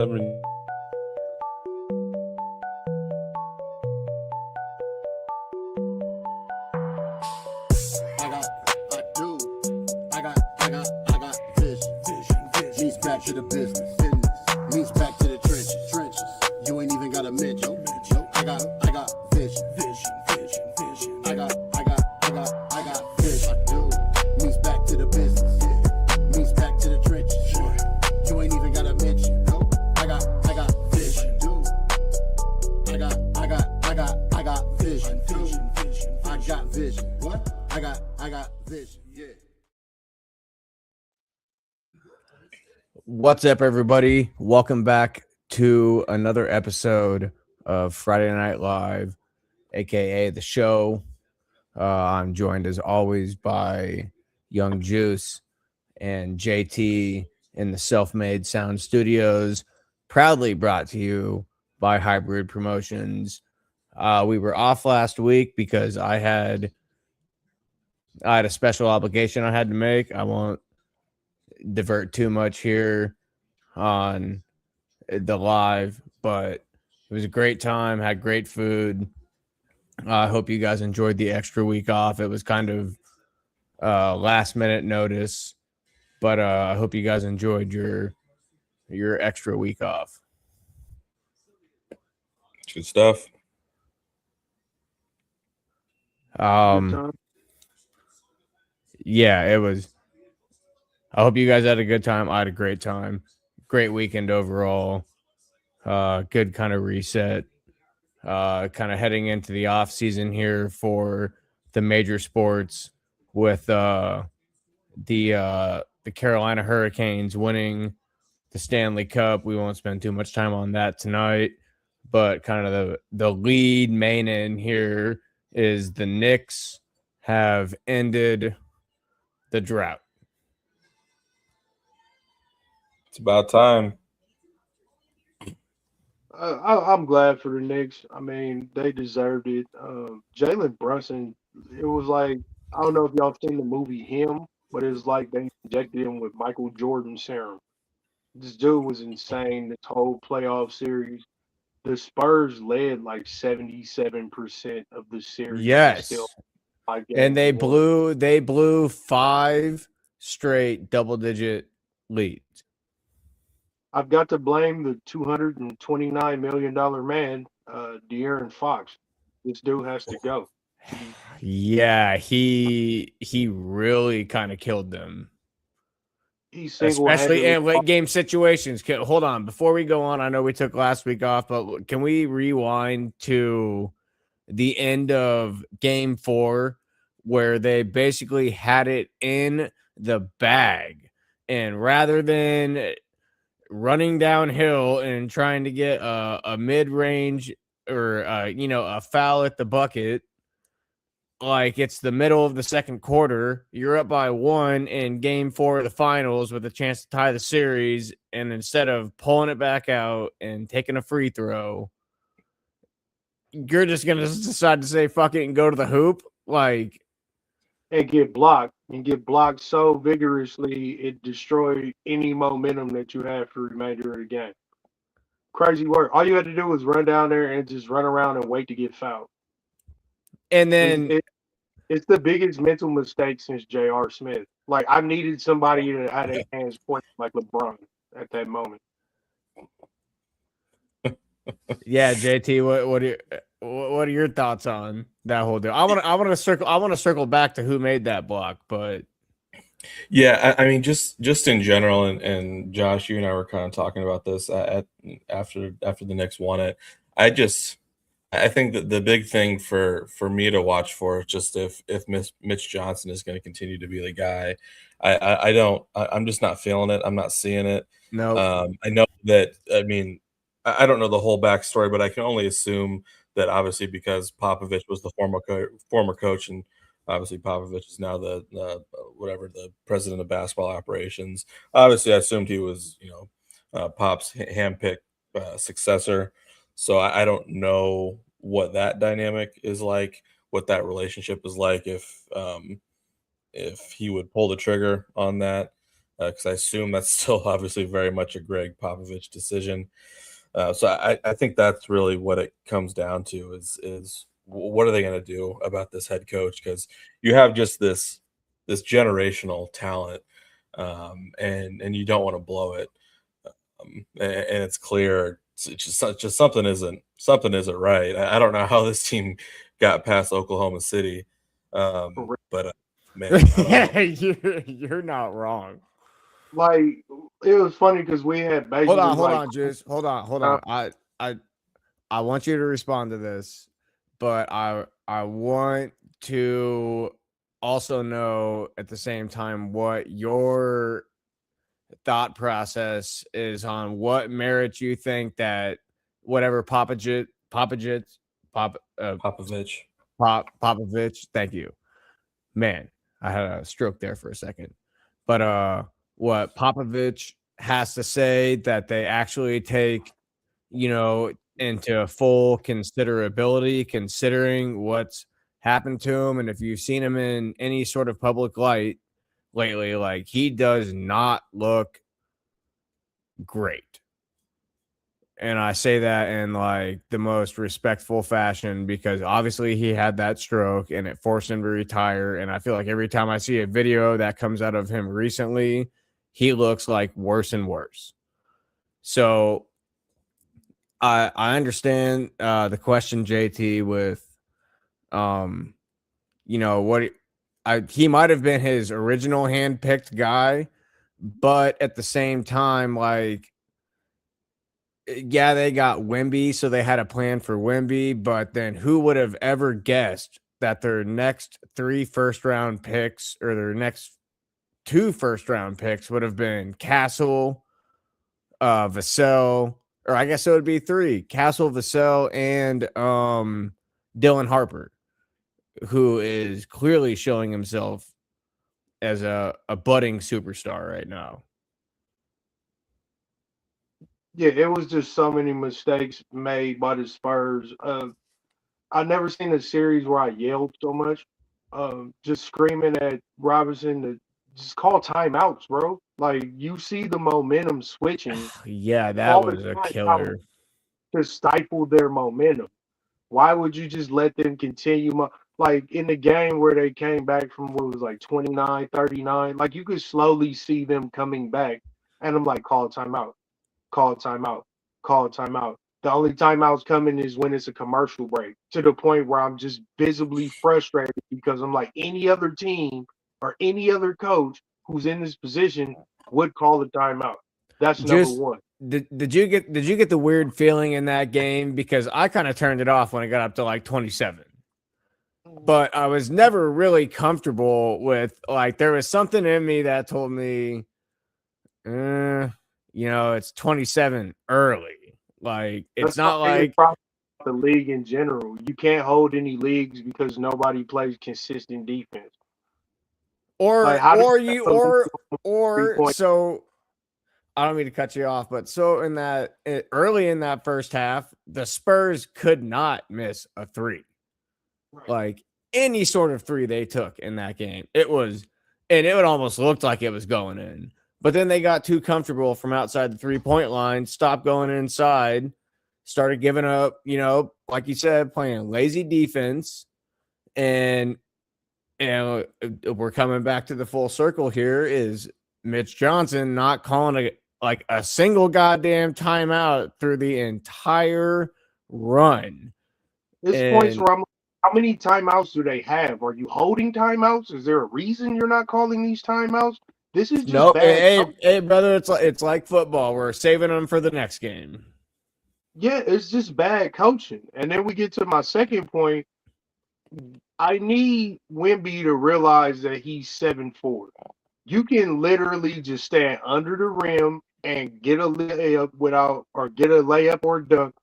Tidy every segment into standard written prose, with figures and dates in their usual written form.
7. Means back to the business. Means back to the trenches. You ain't even got a mention. I got vision. I got vision. I do. Means back to the business. Means back to the trenches. You ain't even got a mention. I got vision. I got vision. I got vision. What? I got vision. Yeah. What's up, everybody? Welcome back to another episode of Friday Night Live, aka the show. I'm joined as always by Young Juice and JT in the Self-Made Sound Studios, proudly brought to you by Hybrid Promotions. We were off last week because I had a special obligation I had to make. I won't divert too much here on the live, but it was a great time, had great food. I hope you guys enjoyed the extra week off. It was kind of last minute notice, but I hope you guys enjoyed your extra week off. Good stuff. Yeah, it was. I hope you guys had a good time. I had a great time. Great weekend overall. Good kind of reset. Kind of heading into the off season here for the major sports with the Carolina Hurricanes winning the Stanley Cup. We won't spend too much time on that tonight, but kind of the lead main in here is the Knicks have ended the drought. It's about time. I'm glad for the Knicks. I mean, they deserved it. Jalen Brunson, it was like, I don't know if y'all seen the movie Him, but it was like they injected him with Michael Jordan serum. This dude was insane this whole playoff series. The Spurs led like 77% of the series. Yes. Still, like, And they blew 5 straight double-digit leads. I've got to blame the $229 million man, De'Aaron Fox. This dude has to go. Yeah, he really kind of killed them. Especially in late game situations. Hold on, before we go on, I know we took last week off, but can we rewind to the end of game 4 where they basically had it in the bag, and rather than running downhill and trying to get a mid-range or a foul at the bucket, like it's the middle of the second quarter, you're up by 1 in game 4 of the finals with a chance to tie the series, and instead of pulling it back out and taking a free throw, you're just gonna decide to say fuck it and go to the hoop, like, and get blocked so vigorously it destroyed any momentum that you had for the remainder of the game. Crazy work. All you had to do was run down there and just run around and wait to get fouled. And then it's the biggest mental mistake since J.R. Smith. Like, I needed somebody that had their hands pointed like LeBron at that moment. Yeah, JT, what are your thoughts on that whole deal? I want to circle back to who made that block, but yeah, I mean, just in general, and Josh, you and I were kind of talking about this after the Knicks won it. I think that the big thing for me to watch for is just if Mitch Johnson is going to continue to be the guy. I'm just not feeling it. I'm not seeing it. No, I know that. I mean, I don't know the whole backstory, but I can only assume that obviously because Popovich was the former coach, and obviously Popovich is now the president of basketball operations. Obviously, I assumed he was Pop's handpicked successor. So I don't know what that dynamic is like, what that relationship is like, if he would pull the trigger on that. because I assume that's still obviously very much a Greg Popovich decision. So I think that's really what it comes down to is what are they going to do about this head coach? Because you have just this generational talent, and you don't want to blow it, and it's clear it's just something isn't right. I don't know how this team got past Oklahoma City, but man, I don't know. Yeah, you're not wrong. Like, it was funny because we had basically Hold on, Juice. Hold on. I want you to respond to this, but I want to also know at the same time what your thought process is on what merits you think that whatever Popovich, Popovich. Popovich. Thank you, man. I had a stroke there for a second, but what Popovich has to say that they actually take, into full considerability, considering what's happened to him, and if you've seen him in any sort of public light lately, like he does not look great. And I say that in like the most respectful fashion because obviously he had that stroke and it forced him to retire. And I feel like every time I see a video that comes out of him recently, he looks like worse and worse. So I understand the question, JT, with he might have been his original hand-picked guy, but at the same time, like, yeah, they got Wemby, so they had a plan for Wemby, but then who would have ever guessed that their next 3 first-round picks or their next 2 first-round picks would have been Castle, Vassell, or I guess it would be 3, Castle, Vassell, and Dylan Harper, who is clearly showing himself as a budding superstar right now. Yeah, it was just so many mistakes made by the Spurs. I never seen a series where I yelled so much. Just screaming at Robinson to just call timeouts, bro. Like you see the momentum switching Yeah, that all the was a time killer. to stifle their momentum. Why would you just let them continue? Like in the game where they came back from what was like 29-39, like you could slowly see them coming back. And I'm like, call a timeout, call a timeout, call a timeout. The only timeouts coming is when it's a commercial break to the point where I'm just visibly frustrated because I'm like, any other team or any other coach who's in this position would call a timeout. That's number Just one. did you get the weird feeling in that game? Because I kind of turned it off when it got up to like 27. But I was never really comfortable with, like, there was something in me that told me, it's 27 early. Like, it's That's my not biggest like, problem with the league in general. You can't hold any leagues because nobody plays consistent defense. Like, or how do or you you have a league or 3 point? so I don't mean to cut you off, but so early in that first half, the Spurs could not miss a 3. Like any sort of 3 they took in that game, it would almost looked like it was going in. But then they got too comfortable from outside the 3-point line, stopped going inside, started giving up, like you said, playing lazy defense. And we're coming back to the full circle here is Mitch Johnson not calling a single goddamn timeout through the entire run. This points And where I'm like, how many timeouts do they have? Are you holding timeouts? Is there a reason you're not calling these timeouts? This is just no, bad. hey, brother, it's like football. We're saving them for the next game. Yeah, it's just bad coaching. And then we get to my second point. I need Wemby to realize that he's 7'4". You can literally just stand under the rim and get a layup get a layup or a dunk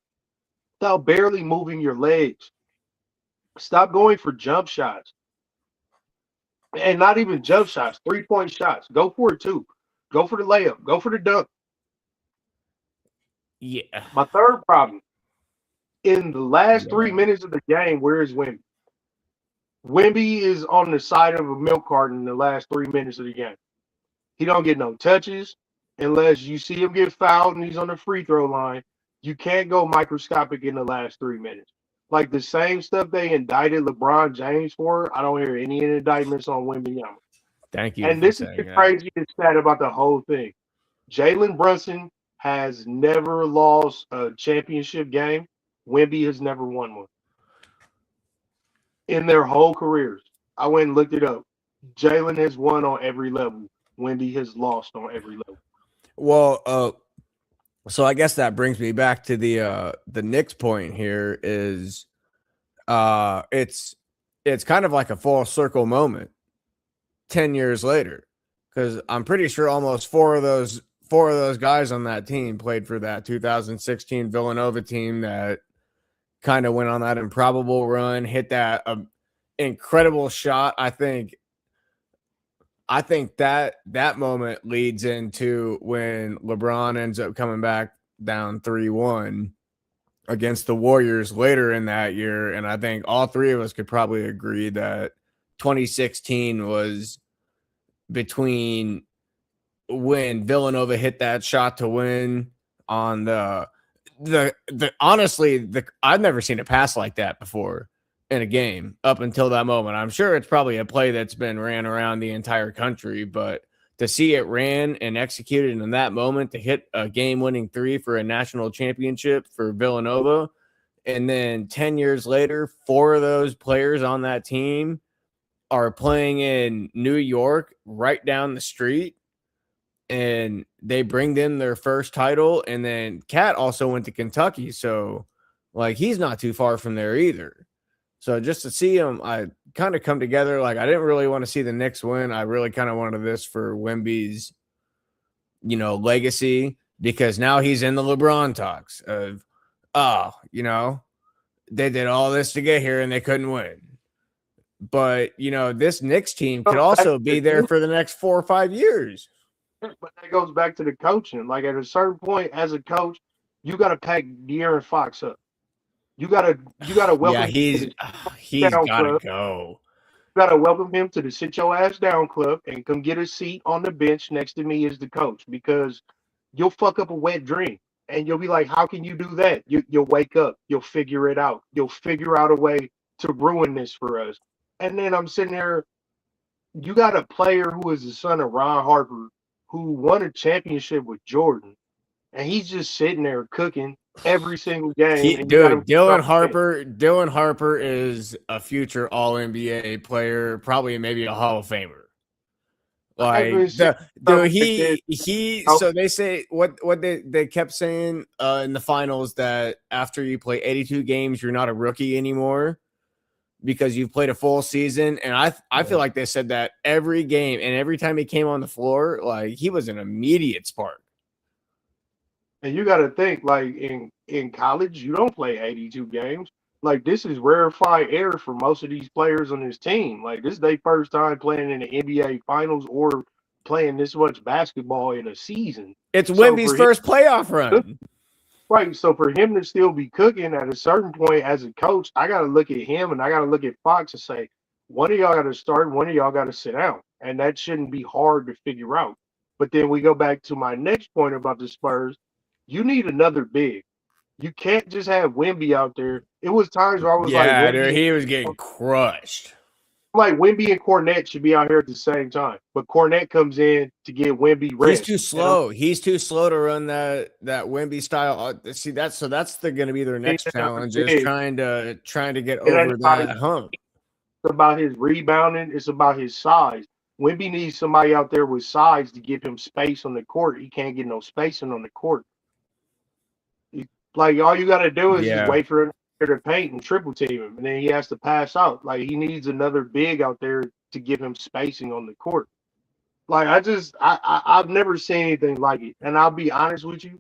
without barely moving your legs. Stop going for jump shots. And not even jump shots, 3-point shots. Go for it too. Go for the layup. Go for the dunk. Yeah. My third problem, in the last 3 Yeah. minutes of the game, where is Wemby? Wemby is on the side of a milk carton in the last 3 minutes of the game. He don't get no touches unless you see him get fouled and he's on the free throw line. You can't go microscopic in the last 3 minutes. Like the same stuff they indicted LeBron James for, I don't hear any indictments on Wembanyama. Thank you And for this is the saying that. craziest stat about the whole thing. Jalen Brunson has never lost a championship game. Wemby has never won one in their whole careers. I went and looked it up. Jalen has won on every level. Wemby has lost on every level. Well, so I guess that brings me back to the Knicks point here is it's kind of like a full circle moment 10 years later, because I'm pretty sure almost four of those guys on that team played for that 2016 Villanova team that kind of went on that improbable run, hit that incredible shot. I think that moment leads into when LeBron ends up coming back down 3-1 against the Warriors later in that year. And I think all three of us could probably agree that 2016 was between when Villanova hit that shot to win on the honestly, I've never seen a pass like that before in a game up until that moment. I'm sure it's probably a play that's been ran around the entire country, but to see it ran and executed in that moment to hit a game-winning three for a national championship for Villanova, and then 10 years later, four of those players on that team are playing in New York right down the street, and they bring them their first title. And then Cat also went to Kentucky, so like he's not too far from there either. So just to see him, I kind of come together. Like I didn't really want to see the Knicks win. I really kind of wanted this for Wemby's, legacy, because now he's in the LeBron talks of, they did all this to get here and they couldn't win. But, this Knicks team could also be there for the next 4 or 5 years. But that goes back to the coaching. Like at a certain point, as a coach, you got to pack De'Aaron Fox up. You gotta welcome. Yeah, he's gotta go. You gotta welcome him to the sit your ass down club and come get a seat on the bench next to me as the coach, because you'll fuck up a wet dream and you'll be like, how can you do that? You'll wake up, you'll figure it out, you'll figure out a way to ruin this for us. And then I'm sitting there. You got a player who is the son of Ron Harper, who won a championship with Jordan, and he's just sitting there cooking every single game. Dylan Harper is a future All NBA player, probably maybe a Hall of Famer. Like so they say what they kept saying in the finals, that after you play 82 games, you're not a rookie anymore because you've played a full season. And I feel like they said that every game, and every time he came on the floor, like he was an immediate spark. And you got to think, like in college, you don't play 82 games. Like this is rarefied air for most of these players on this team. Like this is their first time playing in the NBA Finals or playing this much basketball in a season. It's Wemby's first playoff run. Right. So for him to still be cooking at a certain point as a coach, I got to look at him and I got to look at Fox and say, one of y'all got to start, one of y'all got to sit down. And that shouldn't be hard to figure out. But then we go back to my next point about the Spurs. You need another big. You can't just have Wemby out there. It was times where I was like, dude, he was getting crushed. Like Wemby and Cornette should be out here at the same time, but Cornette comes in to get Wemby rest. He's too slow. He's too slow to run that Wemby style. See, that's going to be their next challenge, is trying to get over that hump. It's about his rebounding. It's about his size. Wemby needs somebody out there with size to give him space on the court. He can't get no spacing on the court. Like all you got to do is just wait for him to paint and triple team him, and then he has to pass out. Like he needs another big out there to give him spacing on the court. Like I've never seen anything like it. And I'll be honest with you,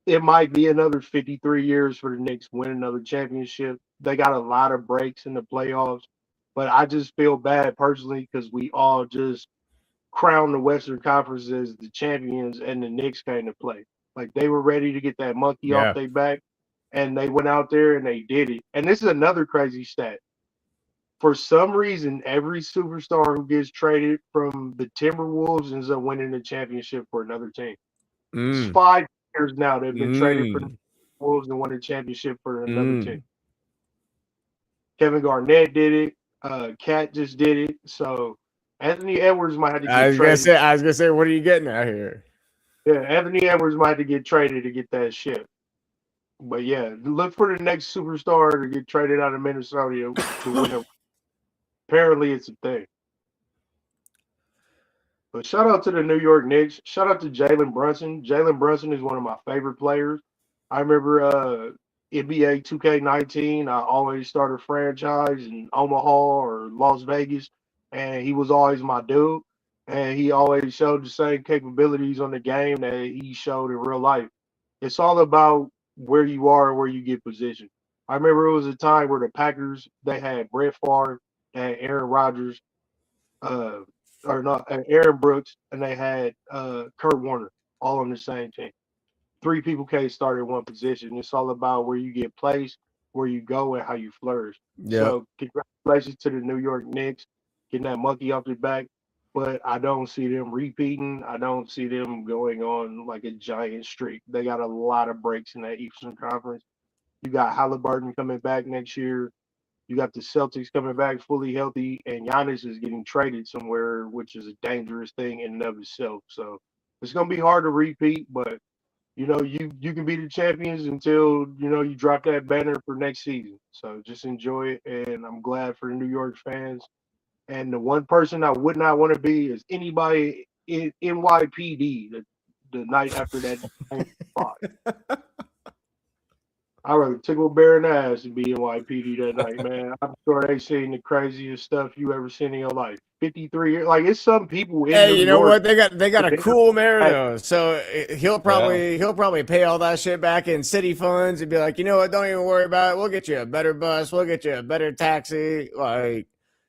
it might be another 53 years for the Knicks to win another championship. They got a lot of breaks in the playoffs, but I just feel bad personally because we all just crowned the Western Conference as the champions, and the Knicks came to play. Like they were ready to get that monkey off their back, and they went out there and they did it. And this is another crazy stat. For some reason, every superstar who gets traded from the Timberwolves ends up winning the championship for another team. It's Mm, 5 years now they've been traded for the mm, Wolves and won the championship for another team. mm. Kevin Garnett did it. Cat just did it. So Anthony Edwards might have to get traded. I was gonna say, what are you getting at here? Yeah, Anthony Edwards might have to get traded to get that shit. But yeah, look for the next superstar to get traded out of Minnesota to win a. Apparently, it's a thing. But shout out to the New York Knicks. Shout out to Jalen Brunson. Jalen Brunson is one of my favorite players. I remember NBA 2K19. I always start a franchise in Omaha or Las Vegas, and he was always my dude. And he always showed the same capabilities on the game that he showed in real life. It's all about where you are and where you get positioned. I remember it was a time where the Packers they had Brett Favre, they had Aaron Rodgers, uh, or not Aaron Brooks, and they had Kurt Warner all on the same team. Three people can't start in one position. It's all about where you get placed, where you go, and how you flourish. Yep. So congratulations to the New York Knicks getting that monkey off their back. But I don't see them repeating. I don't see them going on like a giant streak. They got a lot of breaks in that Eastern Conference. You got Halliburton coming back next year. You got the Celtics coming back fully healthy, and Giannis is getting traded somewhere, which is a dangerous thing in and of itself. So it's gonna be hard to repeat, but you can be the champions until you drop that banner for next season. So just enjoy it, and I'm glad for the New York fans. And the one person I would not want to be is anybody in NYPD the night after that game spot. I'd rather tickle bear in the ass and be NYPD that night, man. I'm sure they seen the craziest stuff you ever seen in your life. 53 years, like it's some people in Hey, New you know York. what? They got a cool mayor though, so he'll Yeah. probably pay all that shit back in city funds and be like, you know what? Don't even worry about it. We'll get you a better bus. We'll get you a better taxi. Like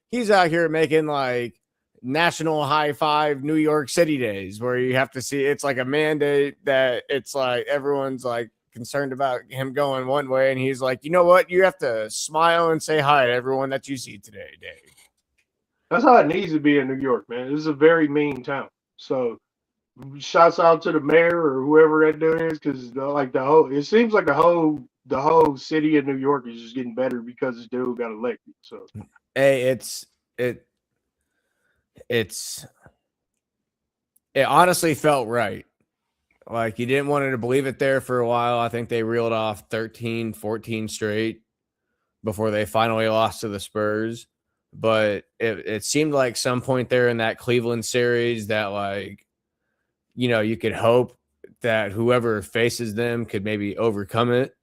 he's out here making like national high five New York City days where you have to see it's like a mandate that it's like everyone's like concerned about him going one way, and he's like, you know what? You have to smile and say hi to everyone that you see today, Dave. That's how it needs to be in New York, man. This is a very mean town. So shouts out to the mayor or whoever that dude is, because like it seems like the whole city of New York is just getting better because this dude got elected. So Hey, it's it honestly felt right. Like you didn't want to believe it there for a while. I think they reeled off 13, 14 straight before they finally lost to the Spurs. But it seemed like some point there in that Cleveland series that like, you could hope that whoever faces them could maybe overcome it,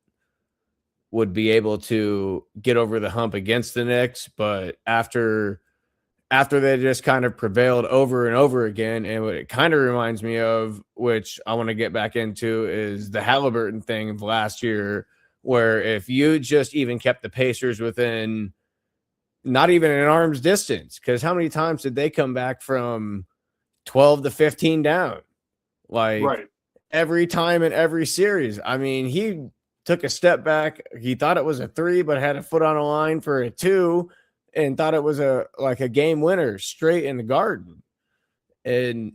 would be able to get over the hump against the Knicks. But after they just kind of prevailed over and over again. And what it kind of reminds me of, which I want to get back into, is the Halliburton thing of last year, where if you just even kept the Pacers within not even an arm's distance, because how many times did they come back from 12 to 15 down? Like right. every time in every series. I mean, he took a step back. He thought it was a 3, but had a foot on a line for a 2. And thought it was a game winner straight in the Garden. And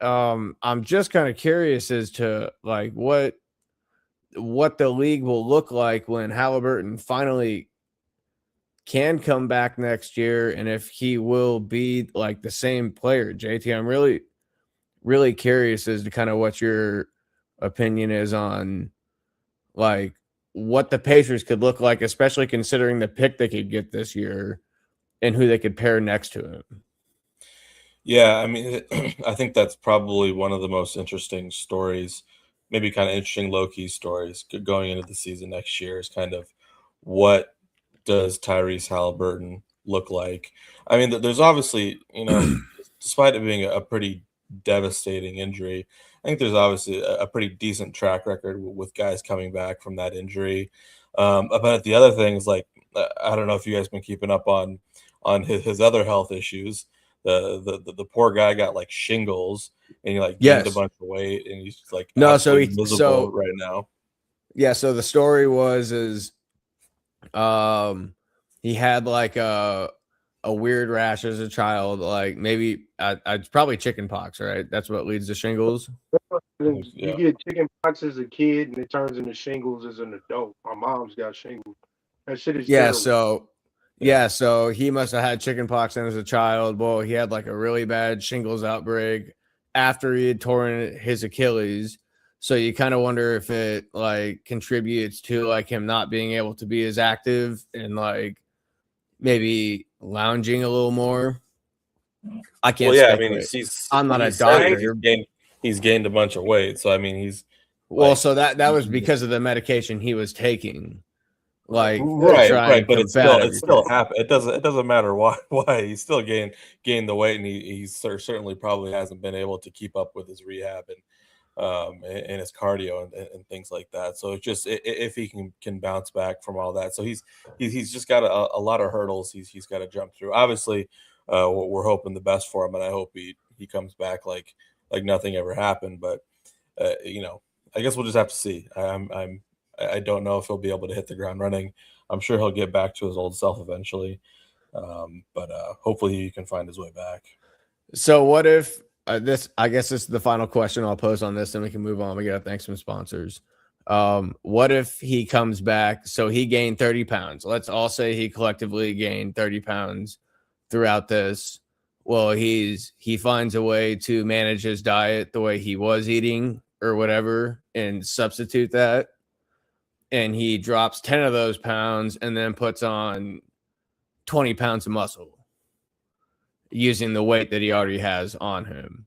I'm just kind of curious as to like what the league will look like when Halliburton finally can come back next year, and if he will be like the same player. JT, I'm really, really curious as to kind of what your opinion is on like what the Pacers could look like, especially considering the pick they could get this year and who they could pair next to him. Yeah, I mean, I think that's probably one of the most interesting stories, maybe kind of interesting low-key stories going into the season next year is kind of what does Tyrese Halliburton look like? I mean, there's obviously, despite it being a pretty devastating injury, I think there's obviously a pretty decent track record with guys coming back from that injury. But the other thing is like, I don't know if you guys been keeping up on his other health issues. The poor guy got like shingles and he like gained a Yes. bunch of weight and he's like No, absolutely miserable right now. Yeah, so the story was he had like a a weird rash as a child, like maybe it's probably chicken pox, right? That's what leads to shingles. You get chicken pox as a kid, and it turns into shingles as an adult. My mom's got shingles. That shit is Yeah, terrible. so Yeah. yeah, so he must have had chicken pox then as a child. Well, he had like a really bad shingles outbreak after he had torn his Achilles. So you kind of wonder if it like contributes to like him not being able to be as active and like maybe lounging a little more. I can't Well, yeah, I mean, speculate. I'm not he a said doctor. he's gained a bunch of weight. So I mean, he's Well, like, so that was because of the medication he was taking, like to right, try right, and but combat it still everything. happened. It doesn't matter why he still gained the weight, and he certainly probably hasn't been able to keep up with his rehab and his cardio and things like that. So it's just if he can bounce back from all that. So he's just got a lot of hurdles he's got to jump through. Obviously, we're hoping the best for him, and I hope he comes back like nothing ever happened. But I guess we'll just have to see. I don't know if he'll be able to hit the ground running. I'm sure he'll get back to his old self eventually, but hopefully he can find his way back. So what if this? I guess this is the final question I'll pose on this, and we can move on. We got to thank some sponsors. What if he comes back? So he gained 30 pounds. Let's all say he collectively gained 30 pounds throughout this. Well, he finds a way to manage his diet the way he was eating or whatever, and substitute that. And he drops 10 of those pounds and then puts on 20 pounds of muscle using the weight that he already has on him,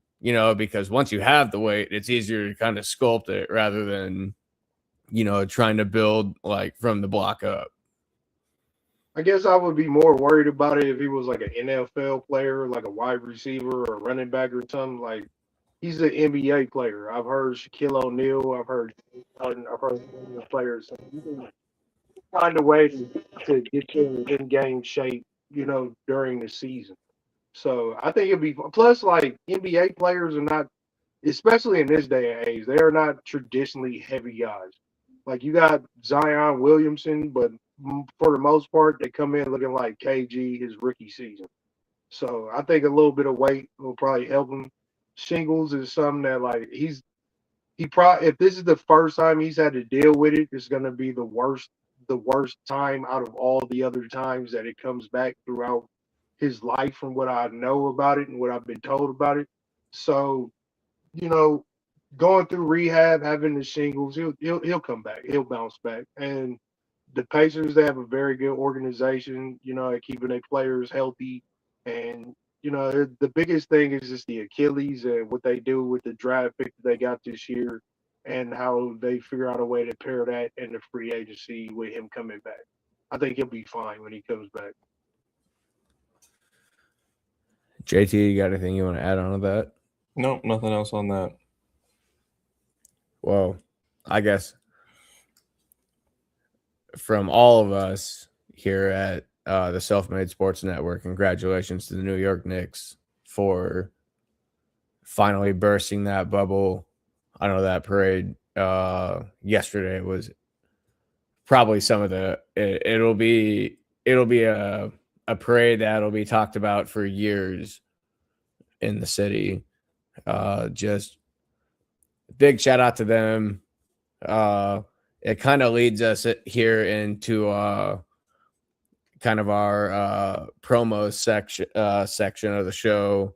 because once you have the weight, it's easier to kind of sculpt it rather than, trying to build like from the block up. I guess I would be more worried about it if he was like an NFL player, like a wide receiver or running back or something. Like he's an NBA player. I've heard Shaquille O'Neal. I've heard players. So you can find a way to get you in game shape, during the season. So I think it'd be plus like NBA players are not, especially in this day and age, they are not traditionally heavy guys. Like you got Zion Williamson, but for the most part, they come in looking like KG his rookie season. So I think a little bit of weight will probably help him. Shingles is something that like he probably if this is the first time he's had to deal with it, it's gonna be the worst time out of all the other times that it comes back throughout his life from what I know about it and what I've been told about it. So, you know, going through rehab, having the shingles, he'll come back. He'll bounce back. And the Pacers, they have a very good organization, at keeping their players healthy. And, the biggest thing is just the Achilles and what they do with the draft pick that they got this year and how they figure out a way to pair that and the free agency with him coming back. I think he'll be fine when he comes back. JT, you got anything you want to add on to that? No, nothing else on that. Well, I guess from all of us here at the Self-Made Sports Network, congratulations to the New York Knicks for finally bursting that bubble. I know that parade yesterday was probably some of the it'll be a parade that'll be talked about for years in the city. Just big shout out to them. It kind of leads us here into kind of our promo section of the show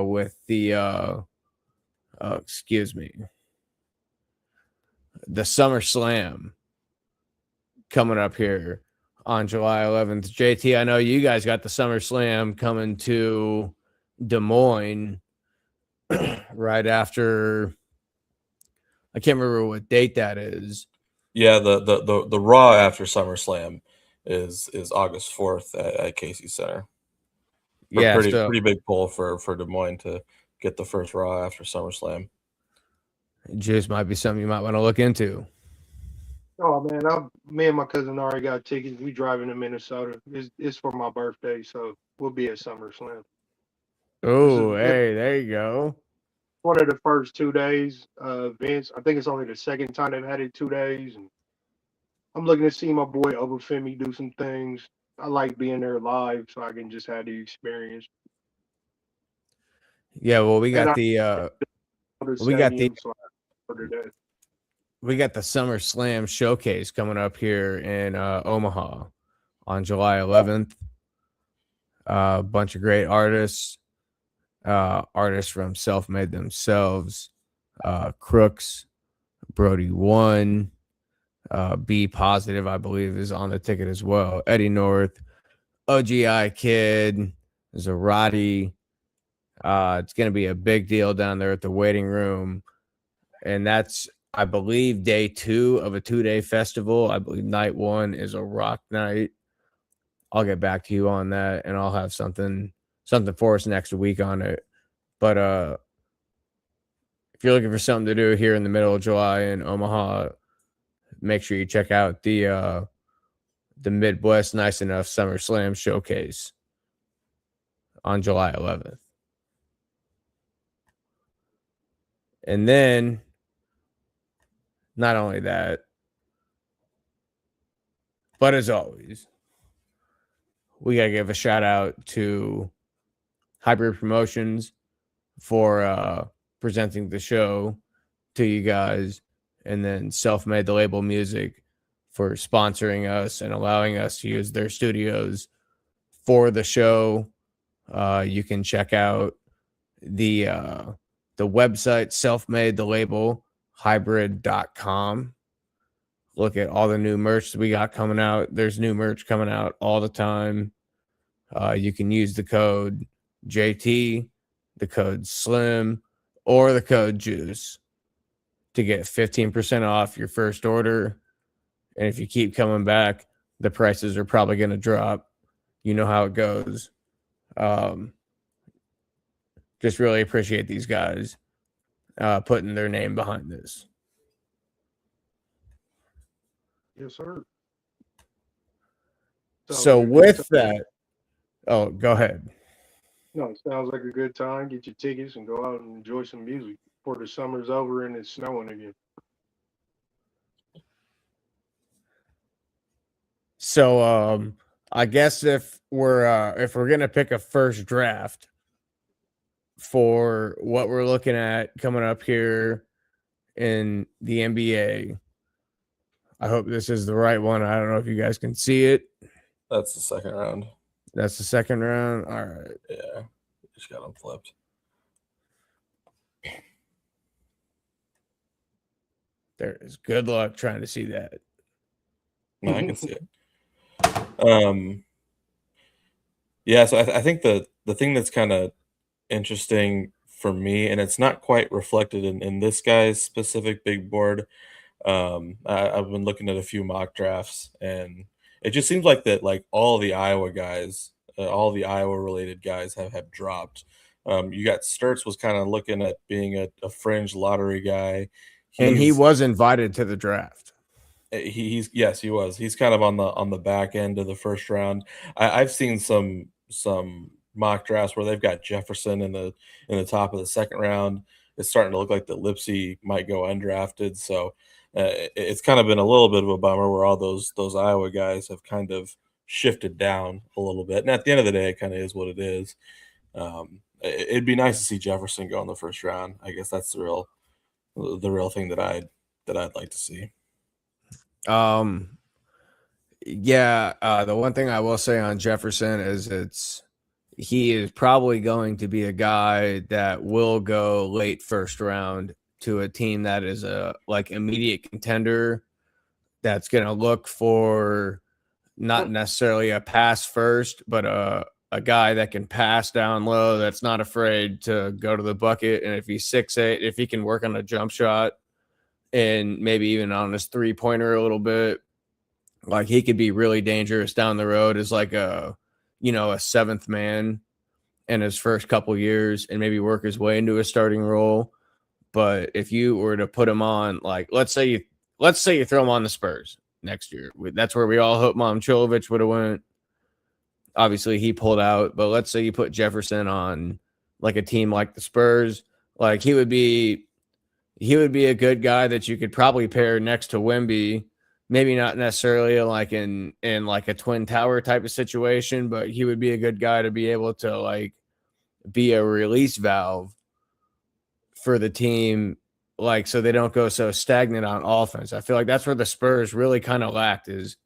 with the the Summer Slam coming up here on July 11th. JT, I know you guys got the Summer Slam coming to Des Moines right after. I can't remember what date that is. Yeah, the Raw after SummerSlam is August 4th at Casey Center. Yeah, Pretty big pull for Des Moines to get the first Raw after SummerSlam. Just might be something you might want to look into. Oh man, me and my cousin already got tickets. We driving to Minnesota. It's for my birthday, so we'll be at SummerSlam. Oh, hey, there you go. One of the first 2 days events. I think it's only the second time they've had it 2 days, and I'm looking to see my boy Obafemi do some things. I like being there live so I can just have the experience. Yeah, well, we And got I the go to the we got the stadium, so I ordered that. we got the Summer Slam showcase coming up here in Omaha on July 11th. A bunch of great artists, artists from Self Made Themselves, Crooks, Brody One, Be Positive, I believe, is on the ticket as well. Eddie North, OGI Kid, Zarati. It's going to be a big deal down there at the waiting room. And that's, I believe, day 2 of a 2-day festival. I believe night 1 is a rock night. I'll get back to you on that, and I'll have something for us next week on it. But if you're looking for something to do here in the middle of July in Omaha, make sure you check out the Midwest Nice Enough Summer Slam Showcase on July 11th. And then, not only that, but as always, we got to give a shout out to Hybrid Promotions for presenting the show to you guys, and then Self Made the Label Music for sponsoring us and allowing us to use their studios for the show. You can check out the website Self-Made the Label hybrid.com. Look at all the new merch that we got coming out. There's new merch coming out all the time. You can use the code JT, the code SLIM, or the code JUICE to get 15% off your first order. And if you keep coming back, the prices are probably going to drop. You know how it goes. Just really appreciate these guys putting their name behind this. Yes, sir. So with that, oh, go ahead. No, it sounds like a good time. Get your tickets and go out and enjoy some music before the summer's over and it's snowing again. So I guess if we're gonna pick a first draft for what we're looking at coming up here in the NBA, I hope this is the right one. I don't know if you guys can see it. That's the second round. That's the second round. All right. Yeah, just got them flipped. There is. Good luck trying to see that. No, I can see it. Yeah, so I think the thing that's kind of interesting for me, and it's not quite reflected in this guy's specific big board. I've been looking at a few mock drafts, and it just seems like that, like all the Iowa guys, all the Iowa related guys have dropped. You got Sturts was kind of looking at being a fringe lottery guy. And he was invited to the draft. He's yes, he was. He's kind of on the back end of the first round. I've seen some mock drafts where they've got Jefferson in the top of the second round. It's starting to look like that Lipsy might go undrafted. So it's kind of been a little bit of a bummer where all those Iowa guys have kind of shifted down a little bit. And at the end of the day, it kind of is what it is. It'd be nice to see Jefferson go in the first round. I guess that's the real thing that I'd like to see. Yeah, the one thing I will say on Jefferson is he is probably going to be a guy that will go late first round to a team that is a like immediate contender that's going to look for not necessarily a pass first, but a guy that can pass down low, that's not afraid to go to the bucket. And if he's 6'8", if he can work on a jump shot and maybe even on his 3-pointer a little bit, like he could be really dangerous down the road as like a seventh man in his first couple years and maybe work his way into a starting role. But if you were to put him on, like, let's say you throw him on the Spurs next year, that's where we all hope Momchilovich would have went. Obviously he pulled out, but let's say you put Jefferson on like a team like the Spurs, like he would be a good guy that you could probably pair next to Wemby maybe not necessarily like in like a twin tower type of situation, but he would be a good guy to be able to like be a release valve for the team, like so they don't go so stagnant on offense. I feel like that's where the Spurs really kind of lacked is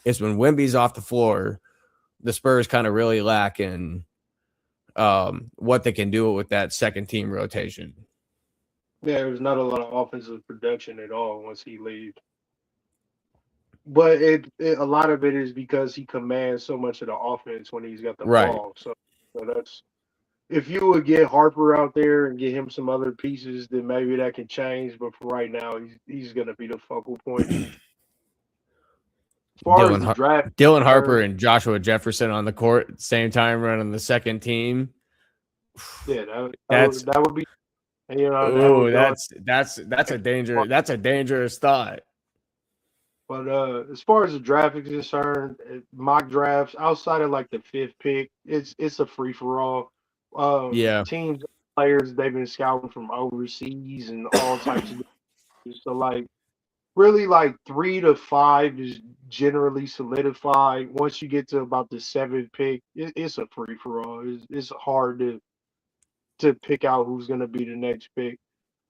is when Wemby's off the floor, the Spurs kind of really lack in what they can do with that second team rotation. Yeah, there's not a lot of offensive production at all once he leaves. But a lot of it is because he commands so much of the offense when he's got the Right. ball. So that's if you would get Harper out there and get him some other pieces, then maybe that can change. But for right now, he's gonna be the focal point. As far as the draft, Dylan Harper and Joshua Jefferson on the court at the same time running the second team. Yeah, That's that would be. You know, oh, that's a dangerous thought. But as far as the draft is concerned, mock drafts outside of like the fifth pick, it's a free for all. Yeah. Teams, players they've been scouting from overseas and all types of. So like really like 3 to 5 is generally solidified. Once you get to about the seventh pick, it's a free for all. It's hard to pick out who's going to be the next pick.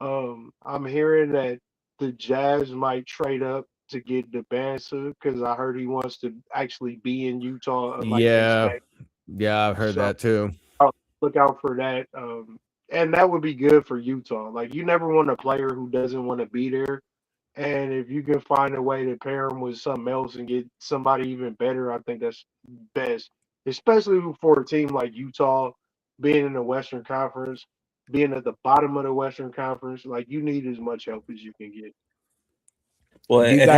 I'm hearing that the Jazz might trade up to get the Bansa because I heard he wants to actually be in Utah like next Yeah. day. Yeah, I've heard So that too. look out for that. And that would be good for Utah. Like you never want a player who doesn't want to be there. And if you can find a way to pair him with something else and get somebody even better, I think that's best. Especially for a team like Utah being in the Western Conference, being at the bottom of the Western Conference, like you need as much help as you can get. Well, You it got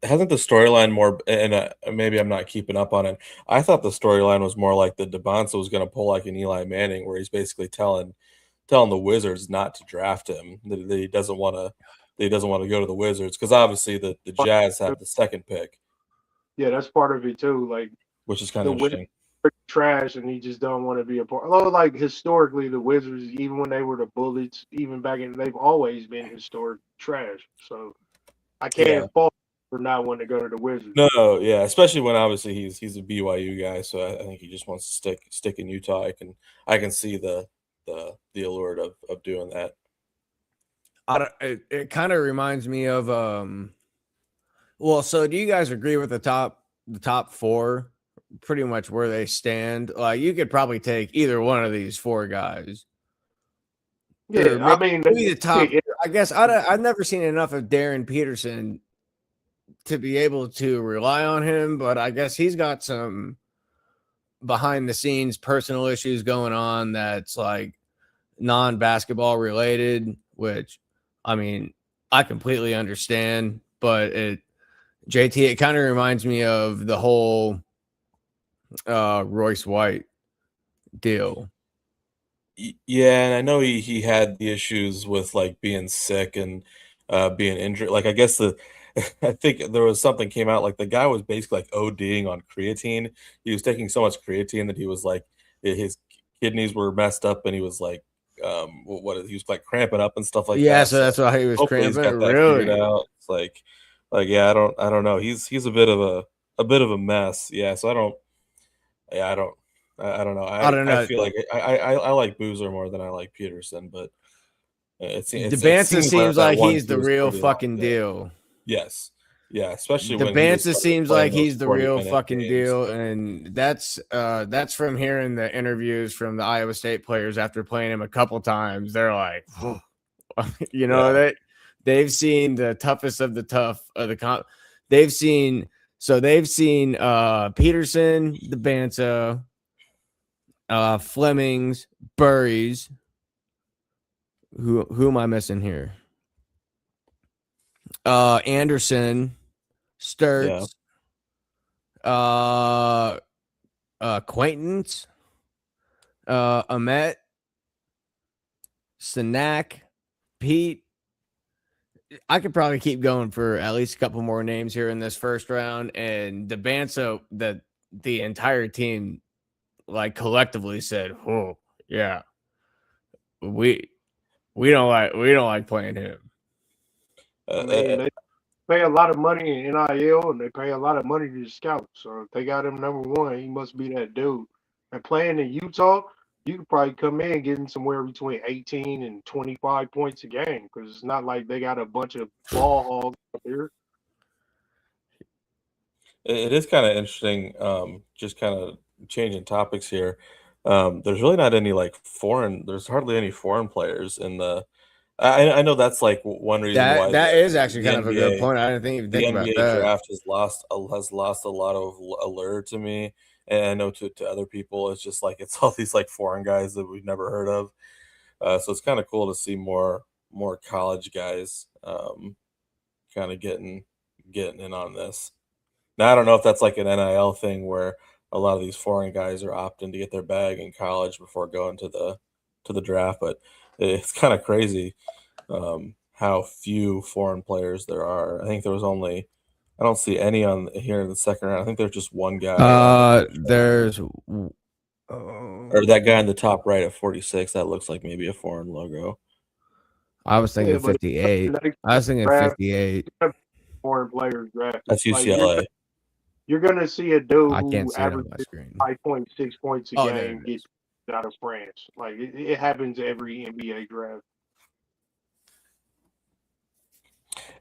hasn't the storyline more, and maybe I'm not keeping up on it. I thought the storyline was more like the DeBonsa was going to pull like an Eli Manning, where he's basically telling the Wizards not to draft him, that he doesn't want to go to the Wizards because obviously the Jazz have the second pick, Yeah, that's part of it too. Like which is kind the of Wizards interesting. are trash, and he just don't want to be a part. Although, like historically, the Wizards, even when they were the Bullets, even back in, they've always been historic trash. So I Yeah. can't fault for not wanting to go to the Wizards. No, yeah, especially when obviously he's a BYU guy, so I think he just wants to stick in Utah. I can see the allure of doing that. it kind of reminds me of well, so do you guys agree with the top four pretty much where they stand? Like you could probably take either one of these four guys. Or Yeah, I mean, maybe the top. I guess I've never seen enough of Darren Peterson to be able to rely on him, but I guess he's got some behind the scenes personal issues going on that's like non-basketball related, which I mean, I completely understand, but it kind of reminds me of the whole Royce White deal. Yeah, and I know he had the issues with like being sick and being injured. Like I guess I think there was something came out like the guy was basically like ODing on creatine. He was taking so much creatine that he was like his kidneys were messed up and he was like he was like cramping up and stuff like Yeah, that. so So that's why he was hopefully he's cramping. got that figured Really? out. It's like yeah, I don't know. He's a bit of a mess. Yeah, so I don't yeah, I don't know. I don't I know. feel like I like Boozer more than I like Peterson, but it DeBanza seems like seems that like one he's two the is gonna real be locked fucking in. deal. Yes. Yeah, especially when he was DeBanza started seems playing like those he's the real 40-minute fucking games. deal, and that's from hearing the interviews from the Iowa State players after playing him a couple times. They're like, you know, Yeah. they've seen the toughest of the tough of the they've seen Peterson, the Bansa, Flemings, Burries. Who am I missing here? Anderson, Yeah. Sturts, Acquaintance, Amet, Sanak, Pete. I could probably keep going for at least a couple more names here in this first round. And the Banso, the entire team, like collectively said, "Oh yeah, we don't like playing him." Uh, I mean, uh, pay a lot of money in NIL and they pay a lot of money to the scouts. So if they got him number one, he must be that dude. And playing in Utah, you could probably come in getting somewhere between 18 and 25 points a game because it's not like they got a bunch of ball hogs up here. It is kind of interesting. Just kind of changing topics here. There's really not any like foreign. There's hardly any foreign players in the. I know that's like one reason why That is actually the kind of a good NBA point. I didn't even the think about NBA that. draft has lost a lot of allure to me, and I know to other people it's just like it's all these like foreign guys that we've never heard of. So it's kind of cool to see more college guys kind of getting in on this. Now I don't know if that's like an NIL thing where a lot of these foreign guys are opting to get their bag in college before going to the draft, but it's kind of crazy how few foreign players there are. I think there was only I don't see any on here in the second round. I think there's just one guy on the first round. There's Or that guy in the top right at 46. That looks like maybe a foreign logo. I was thinking Yeah, but 58. next I was thinking draft, 58. foreign players drafted. That's Like UCLA. you're gonna see a dude I who can't see it on my averages screen. 5.6 points a Oh, there game it get is. out of France. Like it happens every NBA draft.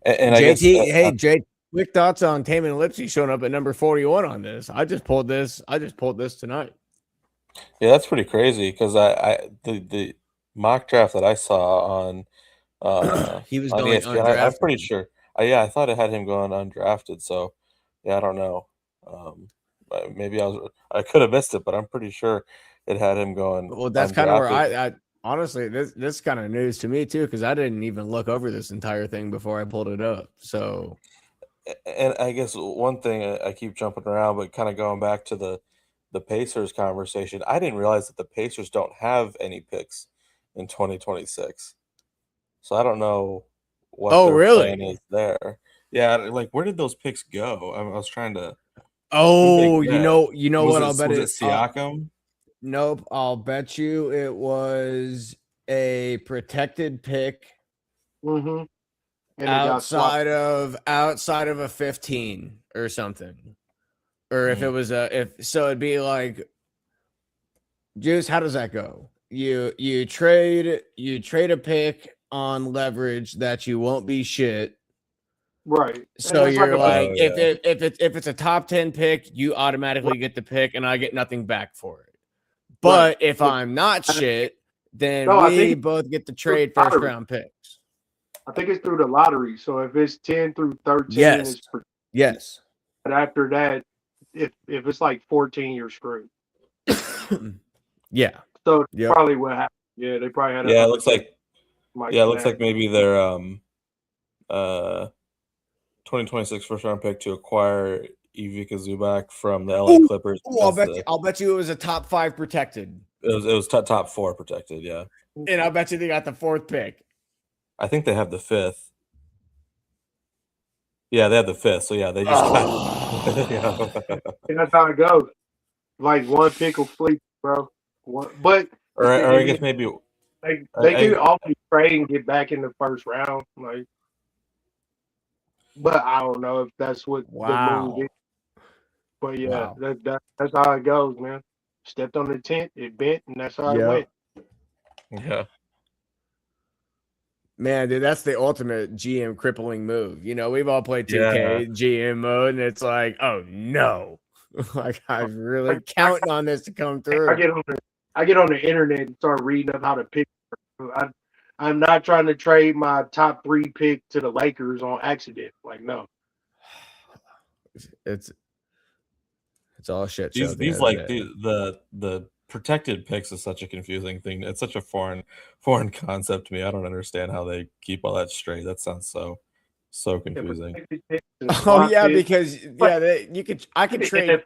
And I guess JT, hey Jay, quick thoughts on Taman Lipsy showing up at number 41 on this. I just pulled this tonight. yeah, that's pretty crazy because the mock draft that I saw on He was on going ESPN, I'm undrafted. pretty sure. Yeah, I thought it had him going undrafted. So yeah, I don't know. Maybe I could have missed it, but I'm pretty sure it had him going Well, that's kind of where undrafted. I honestly this kind of news to me too, because I didn't even look over this entire thing before I pulled it up. So And I guess one thing I keep jumping around, but kind of going back to the Pacers conversation, I didn't realize that the Pacers don't have any picks in 2026. So I don't know what oh their plan really? is there. Yeah, like where did those picks go? I was trying to who they Oh, get. you know what? I'll bet Was it it. Siakam? Nope. I'll bet you it was a protected pick Mm-hmm. And it got swapped. outside of a 15 or something. Or if it was it'd be like, Juice, how does that go? You trade a pick on leverage that you won't be shit. Right. And So that's like you're a like, Oh yeah. if it's a top 10 pick, you automatically get the pick and I get nothing back for it. right. But if I'm not shit, then No, I we think both get to it's through trade the first lottery. round picks. I think it's through the lottery. So if it's 10 through 13, Yes. it's for, Yes. but after that, if it's like 14, you're screwed. Yeah. So Yep. probably what happened. Yeah, they probably had Yeah, it looks like Mike yeah, it looks Snap. like maybe their 2026 first round pick to acquire Ivica Zubac from the LA Clippers. I'll bet you it was a top 5 protected. It was top 4 protected, yeah. And I'll bet you they got the 4th pick. I think they have the 5th. Yeah, they have the 5th. So yeah, they just got And that's how it goes. Like one pick will fleet, bro. But or I guess maybe they can always trade and get back in the first round. Like, but I don't know if that's what the move is. But yeah, that's how it goes, man. Stepped on the tent, it bent, and that's how it went. Yeah. Man, dude, that's the ultimate GM crippling move. You know, we've all played 2K GM mode, and it's like, oh no. Like I'm really counting on this to come through. I get on the internet and start reading up how to pick. I'm not trying to trade my top 3 pick to the Lakers on accident. Like, no. It's all shit. These like the protected picks is such a confusing thing. It's such a foreign concept to me. I don't understand how they keep all that straight. That sounds so confusing. Oh yeah, because I could trade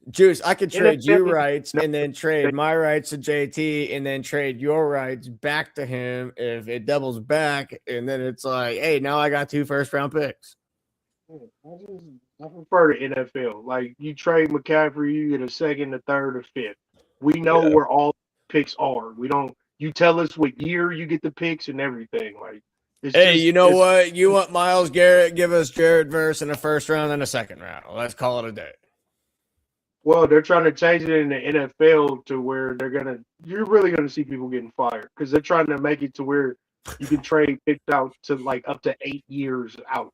Juice. I could trade you rights and then trade my rights to JT and then trade your rights back to him if it doubles back. And then it's like, hey, now I got 2 first round picks. I prefer the NFL. Like you trade McCaffrey, you get a second, a third, a fifth. We know where all picks are. We don't. You tell us what year you get the picks and everything. Like It's Hey, just you know it's what? You want Miles Garrett? Give us Jared Verse in the first round and a second round. Let's call it a day. well, they're trying to change it in the NFL to where you're really gonna see people getting fired because they're trying to make it to where you can trade picks out to like up to 8 years out.